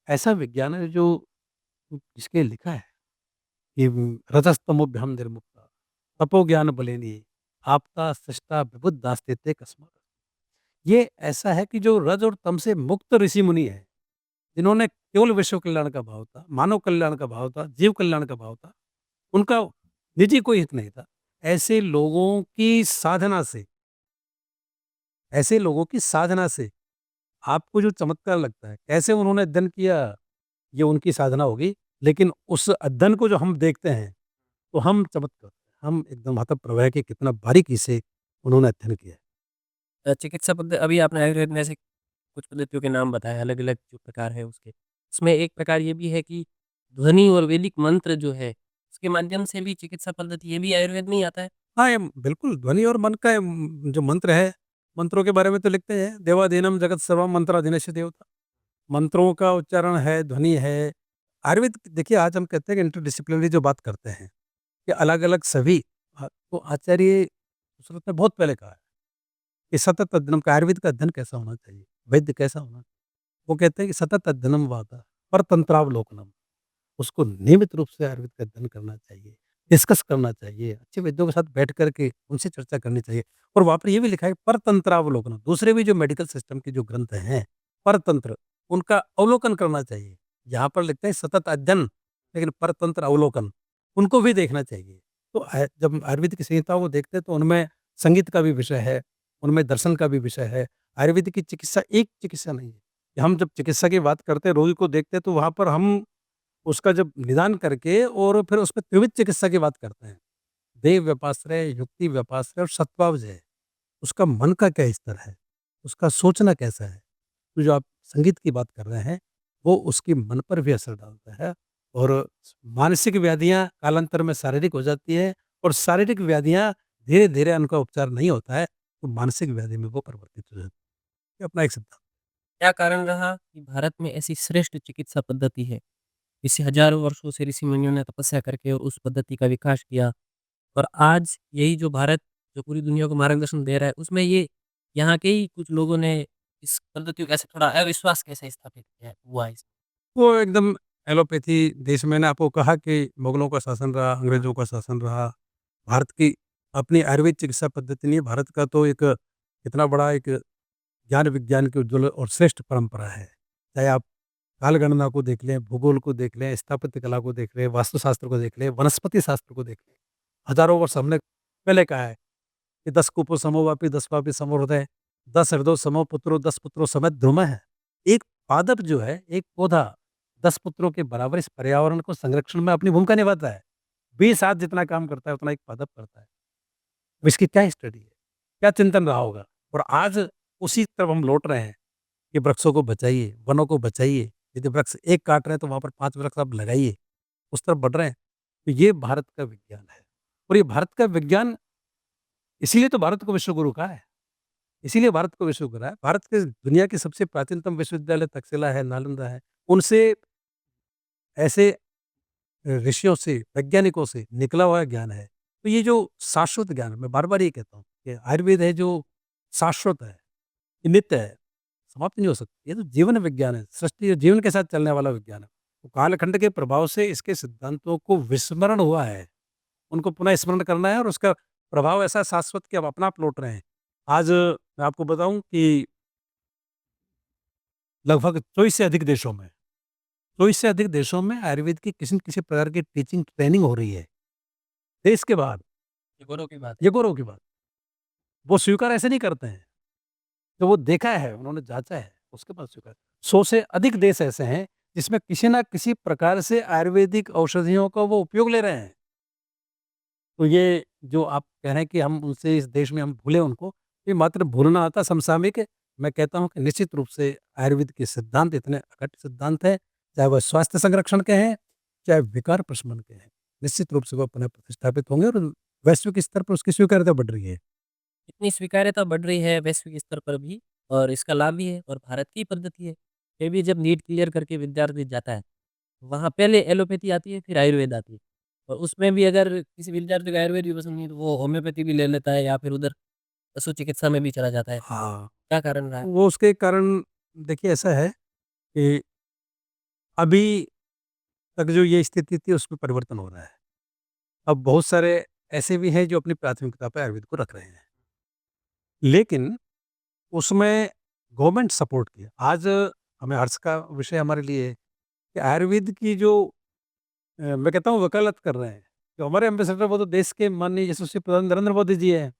S1: ऐसा विज्ञान है जो जिसके लिखा है कि रजस्तमोभ्याम निर्मुक्ता तपो ज्ञान बलेनी आपता सृष्टा विबुधास्ते ते कस्मात्। ये ऐसा है कि जो रज और तम से मुक्त ऋषि मुनि है, जिन्होंने केवल विश्व कल्याण का भाव था, मानव कल्याण का भाव था, जीव कल्याण का भाव था, उनका निजी कोई हित नहीं था। ऐसे लोगों की साधना से, ऐसे लोगों की साधना से आपको जो चमत्कार लगता है, कैसे उन्होंने अध्ययन किया, ये उनकी साधना होगी। लेकिन उस अध्ययन को जो हम देखते हैं, तो हम चमक करते हैं। हम एकदम हतप्रभ है कि कितना बारीकी से उन्होंने अध्ययन किया है।
S2: चिकित्सा पद्ध अभी आपने आयुर्वेद में ऐसे कुछ पद्धतियों के नाम बताए, अलग-अलग जो प्रकार है उसके। उसमें एक प्रकार ये भी है कि ध्वनि और वैदिक मंत्र जो है, उसके माध्यम से भी चिकित्सा पद्धति, ये भी आयुर्वेद में ही आता है?
S1: हाँ, ये बिल्कुल ध्वनि और मन का जो मंत्र है, मंत्रों के बारे में तो लिखते हैं, देवाधीनम जगत सर्वम मंत्राधीनस्य देवता। मंत्रों का उच्चारण है, ध्वनि है। आयुर्वेद देखिए, आज हम कहते हैं कि इंटरडिसिप्लिनरी जो बात करते हैं, कि अलग-अलग सभी तो आचार्य सुश्रुत ने बहुत पहले कहा है कि सतत अध्ययनम का आयुर्वेद का अध्ययन कैसा होना चाहिए, वैद्य कैसा होना चाहिए। वो कहते हैं कि सतत अध्ययनम वाता परतंत्रावलोकनम। उसको नियमित रूप से आयुर्वेद का अध्ययन करना चाहिए, डिस्कस करना चाहिए, अच्छे वैद्यों के साथ बैठ कर के उनसे चर्चा करनी चाहिए। और वहाँ पर ये भी लिखा है परतंत्रावलोकन, दूसरे भी जो मेडिकल सिस्टम के जो ग्रंथ हैं, परतंत्र, उनका अवलोकन करना चाहिए। यहाँ पर लिखते हैं सतत अध्ययन, लेकिन परतंत्र अवलोकन, उनको भी देखना चाहिए। तो जब आयुर्वेद की संहिताओं को देखते हैं तो उनमें संगीत का भी विषय है, उनमें दर्शन का भी विषय है। आयुर्वेद की चिकित्सा एक चिकित्सा नहीं है। हम जब चिकित्सा की बात करते हैं, रोगी को देखते हैं तो वहाँ पर हम उसका जब निदान करके और फिर उसपे त्रिविध चिकित्सा की बात करते हैं। देव व्यपाश्रय, युक्ति व्यपाश्रय और सत्वावजय। उसका मन का क्या स्तर है? उसका सोचना कैसा है? तो जो आप संगीत की बात कर रहे हैं, वो उसके मन पर भी असर डालता है और मानसिक व्याधियाँ कालांतर में शारीरिक हो जाती है और शारीरिक व्याधियाँ धीरे-धीरे उनका उपचार नहीं होता है, तो मानसिक व्याधि में वो परिवर्तित हो जाती है। ये अपना एक सिद्धांत।
S2: क्या कारण रहा कि भारत में ऐसी श्रेष्ठ चिकित्सा पद्धति है? इसे हजारों वर्षों से ऋषि मुनियों ने तपस्या करके और उस पद्धति का विकास किया, और आज यही जो भारत जो पूरी दुनिया को मार्गदर्शन दे रहा है, उसमें ये यहाँ के ही कुछ लोगों ने इस पद्धतियों का ऐसे थोड़ा अविश्वास कैसे स्थापित किया हुआ है इस।
S1: वो एकदम एलोपैथी देश, मैंने आपको कहा कि मुगलों का शासन रहा, अंग्रेज़ों का शासन रहा। भारत की अपनी आयुर्वेद चिकित्सा पद्धति नहीं है, भारत का तो एक इतना बड़ा एक ज्ञान विज्ञान की उज्ज्वल और श्रेष्ठ परंपरा है। चाहे आप कालगणना को देख लें, भूगोल को देख लें, स्थापत्य कला को देख लें, वास्तुशास्त्र को देख लें, वनस्पति शास्त्र को देख लें। हज़ारों वर्ष हमने पहले कहा है कि 10 कुपो समो वापि 10 वापि समो हृदय, 10 हृदयों समो पुत्रो 10 पुत्रों समेत ध्रुमः है। एक पादप जो है, एक पौधा 10 पुत्रों के बराबर इस पर्यावरण को संरक्षण में अपनी भूमिका निभाता है। 20 हाथ जितना काम करता है, उतना एक पादप करता है। अब इसकी क्या स्टडी है? क्या चिंतन रहा होगा? और आज उसी तरफ हम लौट रहे हैं कि वृक्षों को बचाइए, वनों को बचाइए। यदि वृक्ष एक काट रहे हैं, तो वहाँ पर 5 वृक्ष आप लगाइए। उस तरफ बढ़ रहे हैं। तो ये भारत का विज्ञान है और ये भारत का विज्ञान, इसीलिए तो भारत को विश्व गुरु कहा है। इसीलिए भारत को विश्व गुरु है। भारत के दुनिया की सबसे प्राचीनतम विश्वविद्यालय तक्षशिला है, नालंदा है। उनसे ऐसे ऋषियों से, वैज्ञानिकों से निकला हुआ ज्ञान है। तो ये जो शाश्वत ज्ञान है, मैं बार-बार ये कहता हूँ कि आयुर्वेद है जो शाश्वत है, ये नित्य है, समाप्त नहीं हो सकती। ये तो जीवन विज्ञान है, सृष्टि और जीवन के साथ चलने वाला विज्ञान है। तो कालखंड के प्रभाव से इसके सिद्धांतों को विस्मरण हुआ है। उनको पुनः स्मरण करना है और उसका प्रभाव ऐसा शाश्वत कि अब अपना आप लौट रहे हैं। आज मैं आपको बताऊँ कि लगभग 24 से अधिक देशों में तो इससे अधिक देशों में आयुर्वेद की किसी न किसी प्रकार की टीचिंग ट्रेनिंग हो रही है। देश के बाहर,
S2: ये गौरव की बात
S1: ये
S2: है।
S1: गौरव की बात। वो स्वीकार ऐसे नहीं करते हैं। जो वो देखा है, उन्होंने जाँचा है, उसके बाद स्वीकार 100 से अधिक देश ऐसे हैं, जिसमें किसी न किसी प्रकार से आयुर्वेदिक औषधियों का वो उपयोग ले रहे हैं। तो ये जो आप कह रहे हैं कि हम उनसे इस देश में हम भूले उनको, ये मात्र भूलना आता समसामयिक है। मैं कहता हूँ कि निश्चित रूप से आयुर्वेद के सिद्धांत इतने अखंड सिद्धांत हैं, चाहे वह स्वास्थ्य संरक्षण के हैं, चाहे विकार प्रशमन के हैं। निश्चित रूप से वो पुनः प्रतिष्ठापित होंगे और वैश्विक स्तर पर उसकी स्वीकार्यता बढ़ रही है।
S2: इतनी स्वीकार्यता बढ़ रही है वैश्विक स्तर पर भी और इसका लाभ भी है और भारत की पद्धति है। फिर भी जब नीट क्लियर करके विद्यार्थी जाता है, वहाँ पहले एलोपैथी आती है, फिर आयुर्वेद आती है। और उसमें भी अगर किसी विद्यार्थी को आयुर्वेद भी पसंद नहीं, तो वो होम्योपैथी भी ले लेता है या फिर उधर पशु चिकित्सा में भी चला जाता है।
S1: हाँ,
S2: क्या कारण रहा है?
S1: वो उसके कारण देखिए ऐसा है कि अभी तक जो ये स्थिति थी उसमें परिवर्तन हो रहा है। अब बहुत सारे ऐसे भी हैं जो अपनी प्राथमिकता पे आयुर्वेद को रख रहे हैं। लेकिन उसमें गवर्नमेंट सपोर्ट की आज हमें हर्ष का विषय हमारे लिए है कि आयुर्वेद की जो मैं कहता हूँ वकालत कर रहे हैं। जो हमारे एम्बेसडर वो तो देश के माननीय यशस्वी प्रधान नरेंद्र मोदी जी हैं।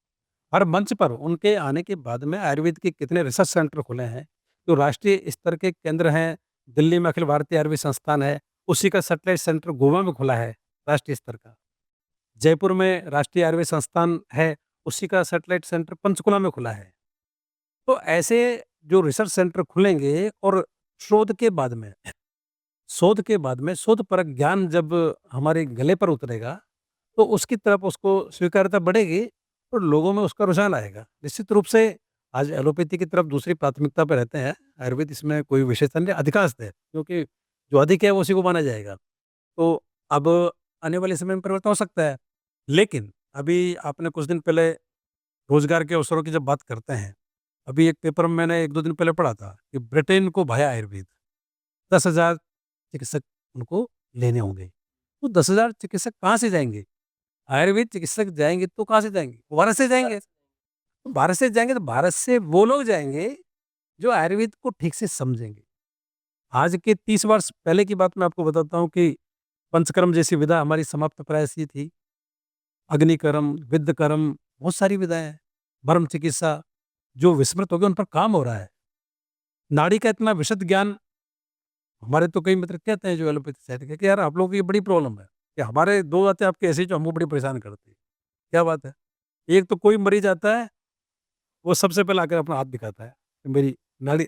S1: हर मंच पर उनके आने के बाद में आयुर्वेद के कितने रिसर्च सेंटर खुले हैं, जो राष्ट्रीय स्तर के केंद्र हैं। दिल्ली में अखिल भारतीय आयुर्वेद संस्थान है, उसी का सैटेलाइट सेंटर गोवा में खुला है, राष्ट्रीय स्तर का। जयपुर में राष्ट्रीय आयुर्वेद संस्थान है, उसी का सैटेलाइट सेंटर पंचकुला में खुला है। तो ऐसे जो रिसर्च सेंटर खुलेंगे और शोध के बाद में शोध परक ज्ञान जब हमारे गले पर उतरेगा, तो उसकी तरफ उसको स्वीकार्यता बढ़ेगी और लोगों में उसका रुझान आएगा। निश्चित रूप से आज एलोपैथी की तरफ दूसरी प्राथमिकता पे रहते हैं, आयुर्वेद इसमें कोई विशेषता नहीं, अधिकांश है, क्योंकि जो अधिक है, वो उसी को माना जाएगा। तो अब आने वाले समय में परिवर्तन हो सकता है। लेकिन अभी आपने कुछ दिन पहले रोज़गार के अवसरों की जब बात करते हैं, अभी एक पेपर में मैंने 1-2 दिन पहले पढ़ा था कि ब्रिटेन को भाया आयुर्वेद, 10,000 चिकित्सक उनको लेने होंगे। तो 10,000 चिकित्सक कहाँ से जाएँगे? आयुर्वेद चिकित्सक जाएँगे तो कहाँ से जाएँगे? वो भारत से जाएँगे। तो भारत से जाएँगे तो भारत से वो लोग जाएँगे, जो आयुर्वेद को ठीक से समझेंगे। आज के 30 वर्ष पहले की बात मैं आपको बताता हूँ कि पंचकर्म जैसी विधा हमारी समाप्त प्राय सी थी। अग्निकर्म, विद्धकर्म, बहुत सारी विधाएँ हैं। ब्रह्म चिकित्सा, जो विस्मृत हो गए, उन पर काम हो रहा है। नाड़ी का इतना विशद ज्ञान हमारे तो कई मित्र कहते हैं जो एलोपैथी साइड के कि यार आप लोगों की ये बड़ी प्रॉब्लम है कि हमारे 2 बातें आपकी ऐसी जो हमको बड़ी परेशान करती है। क्या बात है? एक तो कोई मरीज आता है, वो सबसे पहले आकर अपना हाथ दिखाता है कि नाड़ी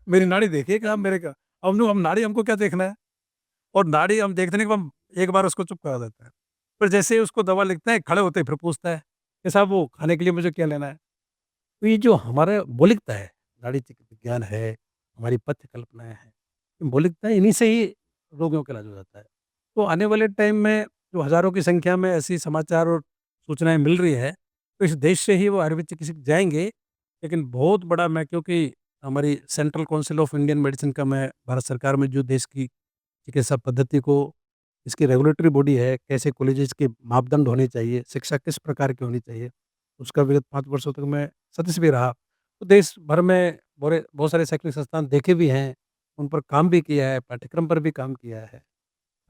S1: मेरी नाड़ी देखिए कि आप मेरे का हम नाड़ी हमको क्या देखना है? और नाड़ी हम देखने के बाद एक बार उसको चुप करा देता है। फिर जैसे ही उसको दवा लिखते हैं, खड़े होते ही फिर पूछता है कि साहब वो खाने के लिए मुझे क्या लेना है? तो ये जो हमारा मौलिकता है, नाड़ी चिकित्सा विज्ञान है, हमारी पथ्य कल्पनाएँ हैं, मौलिकता इन्हीं से ही रोगियों का इलाज हो जाता है। तो आने वाले टाइम में जो हज़ारों की संख्या में ऐसी समाचार और सूचनाएँ मिल रही है, तो इस देश से ही वो आयुर्वेद चिकित्सक जाएँगे। लेकिन बहुत बड़ा मैं क्योंकि हमारी central council of Indian medicine का मैं भारत सरकार में जो देश की चिकित्सा पद्धति को इसकी रेगुलेटरी बॉडी है, कैसे कॉलेजेस के मापदंड होने चाहिए, शिक्षा किस प्रकार की होनी चाहिए, उसका विगत 5 वर्षों तक मैं सदस्य भी रहा। तो देश भर में बहुत सारे शैक्षणिक संस्थान देखे भी हैं, उन पर काम भी किया है, पाठ्यक्रम पर भी काम किया है।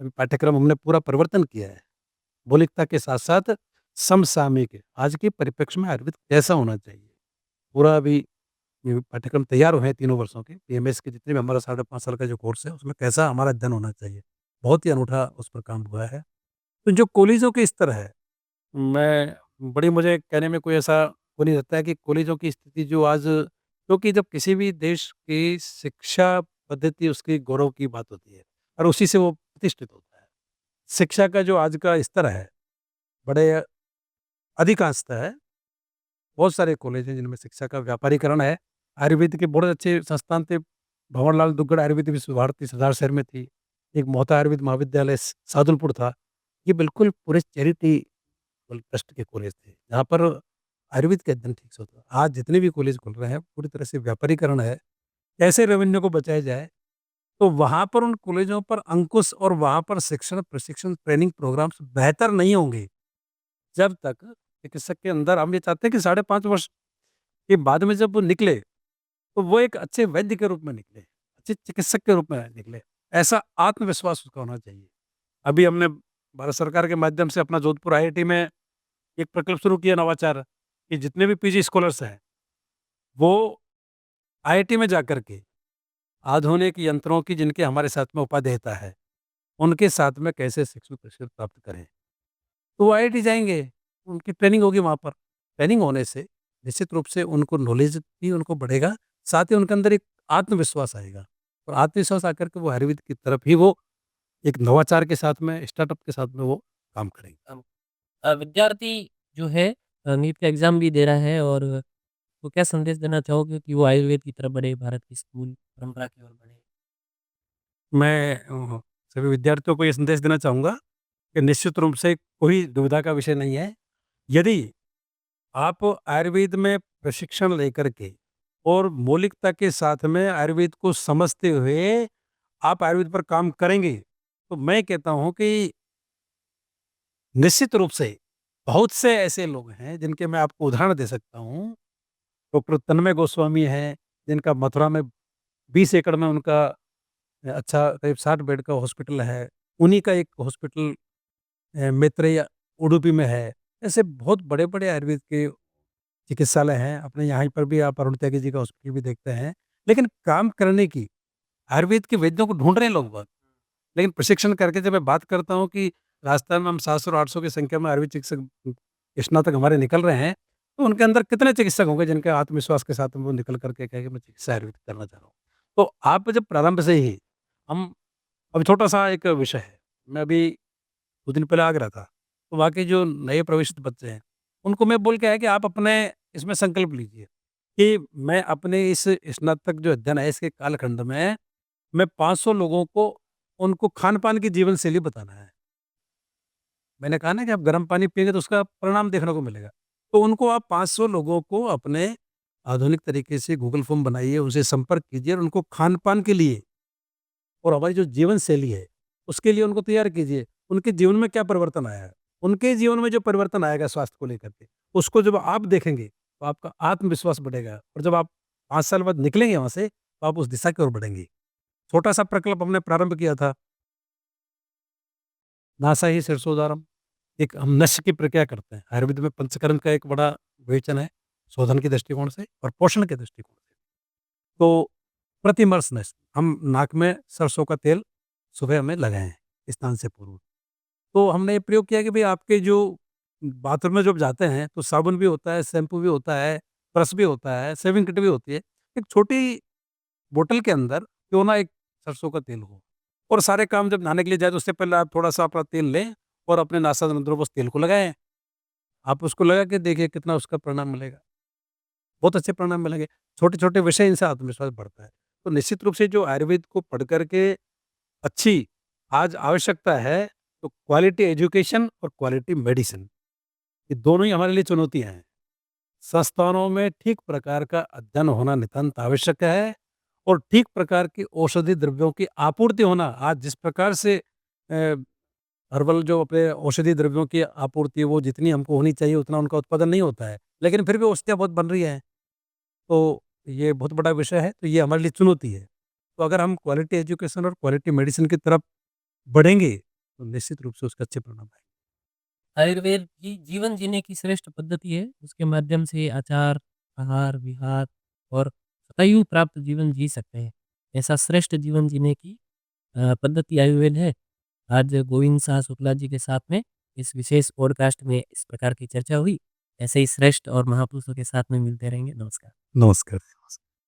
S1: अभी पाठ्यक्रम हमने पूरा परिवर्तन किया है। मौलिकता के साथ-साथ समसामयिक आज के परिप्रेक्ष्य में आयुर्वेद कैसा होना चाहिए? पूरा अभी ये पाठ्यक्रम तैयार हुए हैं तीनों वर्षों के, पीएमएस के जितने भी हमारा 5.5 साल का जो कोर्स है, उसमें कैसा हमारा अध्ययन होना चाहिए। बहुत ही अनूठा उस पर काम हुआ है। तो जो कॉलेजों के स्तर है, मैं बड़ी मुझे कहने में कोई ऐसा वो नहीं लगता है कि कॉलेजों की स्थिति जो आज क्योंकि जब किसी भी देश की शिक्षा पद्धति उसके गौरव की बात होती है और उसी से वो प्रतिष्ठित होता है। शिक्षा का जो आज का स्तर है, बड़े अधिकांशतः है, बहुत सारे कॉलेज हैं जिनमें शिक्षा का व्यापारीकरण है। आयुर्वेद के बहुत अच्छे संस्थान थे, भंवरलाल दुग्गड़ आयुर्वेद विश्वभारती सरदार शहर में थी। एक मोहता आयुर्वेद महाविद्यालय सादुलपुर था। ये बिल्कुल पूरे चैरिटी ट्रस्ट के कॉलेज थे, जहाँ पर आयुर्वेद का अध्ययन ठीक से होता है। आज जितने भी कॉलेज खुल रहे हैं, पूरी तरह से व्यापारीकरण है। कैसे रेवेन्यू को बचाया जाए, तो वहाँ पर उन कॉलेजों पर अंकुश और वहाँ पर शिक्षण, प्रशिक्षण, ट्रेनिंग प्रोग्राम्स बेहतर नहीं होंगे, जब तक चिकित्सक के अंदर हम ये चाहते हैं कि साढ़े 5 वर्ष के बाद में जब वो निकले, तो वो एक अच्छे वैद्य के रूप में निकले, अच्छे चिकित्सक के रूप में निकले। ऐसा आत्मविश्वास उसका होना चाहिए। अभी हमने भारत सरकार के माध्यम से अपना जोधपुर आईआईटी में एक प्रकल्प शुरू किया नवाचार, कि जितने भी पीजी स्कॉलर्स हैं, वो आईआईटी में जाकर के आधुनिक यंत्रों की, जिनके हमारे साथ में उपादेयता है, उनके साथ में कैसे शिक्षण प्रशिक्षण प्राप्त करें। तो वो आईआईटी जाएँगे, उनकी ट्रेनिंग होगी वहाँ पर। ट्रेनिंग होने से निश्चित रूप से उनको नॉलेज भी उनको बढ़ेगा, साथ ही उनके अंदर एक आत्मविश्वास आएगा, और आत्मविश्वास आकर के वो आयुर्वेद की तरफ ही वो एक नवाचार के साथ में, स्टार्टअप के साथ में वो काम करेंगे।
S2: विद्यार्थी जो है नीट का एग्ज़ाम भी दे रहा है और तो क्या संदेश देना चाहोगे कि वो आयुर्वेद की तरफ बढ़े, भारत की स्कूल परंपरा की ओर बढ़े?
S1: मैं सभी विद्यार्थियों को ये संदेश देना चाहूँगा कि निश्चित रूप से कोई दुविधा का विषय नहीं है। यदि आप आयुर्वेद में प्रशिक्षण लेकर के और मौलिकता के साथ में आयुर्वेद को समझते हुए आप आयुर्वेद पर काम करेंगे, तो मैं कहता हूँ कि निश्चित रूप से बहुत से ऐसे लोग हैं जिनके मैं आपको उदाहरण दे सकता हूँ। डॉक्टर तन्मय गोस्वामी हैं, जिनका मथुरा में 20 एकड़ में उनका अच्छा करीब 60 बेड का हॉस्पिटल है। उन्हीं का एक हॉस्पिटल मैत्रेय उडुपी में है। ऐसे बहुत बड़े-बड़े आयुर्वेद के चिकित्सालय हैं। अपने यहाँ पर भी आप अरुण त्यागी जी का हॉस्पिटल भी देखते हैं। लेकिन काम करने की आयुर्वेद के वैद्यों को ढूँढ रहे हैं लोग बाग। लेकिन प्रशिक्षण करके जब मैं बात करता हूँ कि राजस्थान में हम 700 और 800 की संख्या में आयुर्वेद चिकित्सक स्नातक हमारे निकल रहे हैं, तो उनके अंदर कितने चिकित्सक होंगे जिनके आत्मविश्वास के साथ में वो निकल कर के कहें कि मैं चिकित्सा आयुर्वेद करना चाह रहा हूँ। तो आप जब प्रारंभ से ही हम, अभी छोटा-सा एक विषय है। मैं अभी 2 दिन पहले आगरा था, तो वहाँ के जो नए प्रविष्ट बच्चे हैं, उनको मैं बोल के आया कि आप अपने इसमें संकल्प लीजिए कि मैं अपने इस स्नातक जो अध्ययन है इसके कालखंड में मैं 500 लोगों को उनको खान-पान की जीवन शैली बताना है। मैंने कहा ना कि आप गर्म पानी पिएँगे तो उसका परिणाम देखने को मिलेगा। तो उनको आप 500 लोगों को अपने आधुनिक तरीके से गूगल फ़ॉर्म बनाइए, उनसे संपर्क कीजिए और उनको खान-पान के लिए और हमारी जो जीवन शैली है, उसके लिए उनको तैयार कीजिए। उनके जीवन में क्या परिवर्तन आया है? उनके जीवन में जो परिवर्तन आएगा स्वास्थ्य को लेकर के, उसको जब आप देखेंगे, तो आपका आत्मविश्वास बढ़ेगा, और जब आप 5 साल बाद निकलेंगे वहाँ से, तो आप उस दिशा की ओर बढ़ेंगे। छोटा-सा प्रकल्प हमने प्रारंभ किया था, नासा ही शिरसोदारम। एक हम नस्य की प्रक्रिया करते हैं। आयुर्वेद में पंचकर्म का एक बड़ा विवेचन है, शोधन के दृष्टिकोण से और पोषण के दृष्टिकोण से। तो प्रतिमर्श नस्य, हम नाक में सरसों का तेल सुबह में लगाएँ, स्नान से पूर्व। तो हमने ये प्रयोग किया कि भई आपके जो बाथरूम में जब जाते हैं, तो साबुन भी होता है, शैम्पू भी होता है, ब्रश भी होता है, शेविंग किट भी होती है। एक छोटी बोतल के अंदर क्यों ना एक सरसों का तेल हो, और सारे काम जब नहाने के लिए जाएँ, तो उससे पहले आप थोड़ा-सा अपना तेल लें और अपने नासारंध्रों पर उस तेल को लगाएँ। आप उसको लगा के देखिए कितना उसका परिणाम मिलेगा। बहुत अच्छे परिणाम मिलेंगे। छोटे-छोटे विषय, इनसे आत्मविश्वास बढ़ता है। तो निश्चित रूप से जो आयुर्वेद को पढ़ कर के अच्छी आज आवश्यकता है, तो क्वालिटी एजुकेशन और क्वालिटी मेडिसिन, ये दोनों ही हमारे लिए चुनौतियाँ हैं। संस्थानों में ठीक प्रकार का अध्ययन होना नितांत आवश्यक है, और ठीक प्रकार की औषधि द्रव्यों की आपूर्ति होना, आज जिस प्रकार से हर्बल जो अपने औषधि द्रव्यों की आपूर्ति, वो जितनी हमको होनी चाहिए उतना उनका उत्पादन नहीं होता है, लेकिन फिर भी औषधियाँ बहुत बन रही हैं। तो ये बहुत बड़ा विषय है, तो ये हमारे लिए चुनौती है। तो अगर हम क्वालिटी एजुकेशन और क्वालिटी मेडिसिन की तरफ बढ़ेंगे, तो निश्चित रूप से उसके अच्छे परिणाम आएँगे।
S2: आयुर्वेद जीवन जीने की श्रेष्ठ पद्धति है। उसके माध्यम से आचार, आहार, विहार और शतायु प्राप्त जीवन जी सकते हैं। ऐसा श्रेष्ठ जीवन जीने की पद्धति आयुर्वेद है। आज गोविंद शाह शुक्ला जी के साथ में इस विशेष पॉडकास्ट में इस प्रकार की चर्चा हुई। ऐसे ही श्रेष्ठ और महापुरुषों के साथ में मिलते रहेंगे। नमस्कार।
S1: नमस्कार।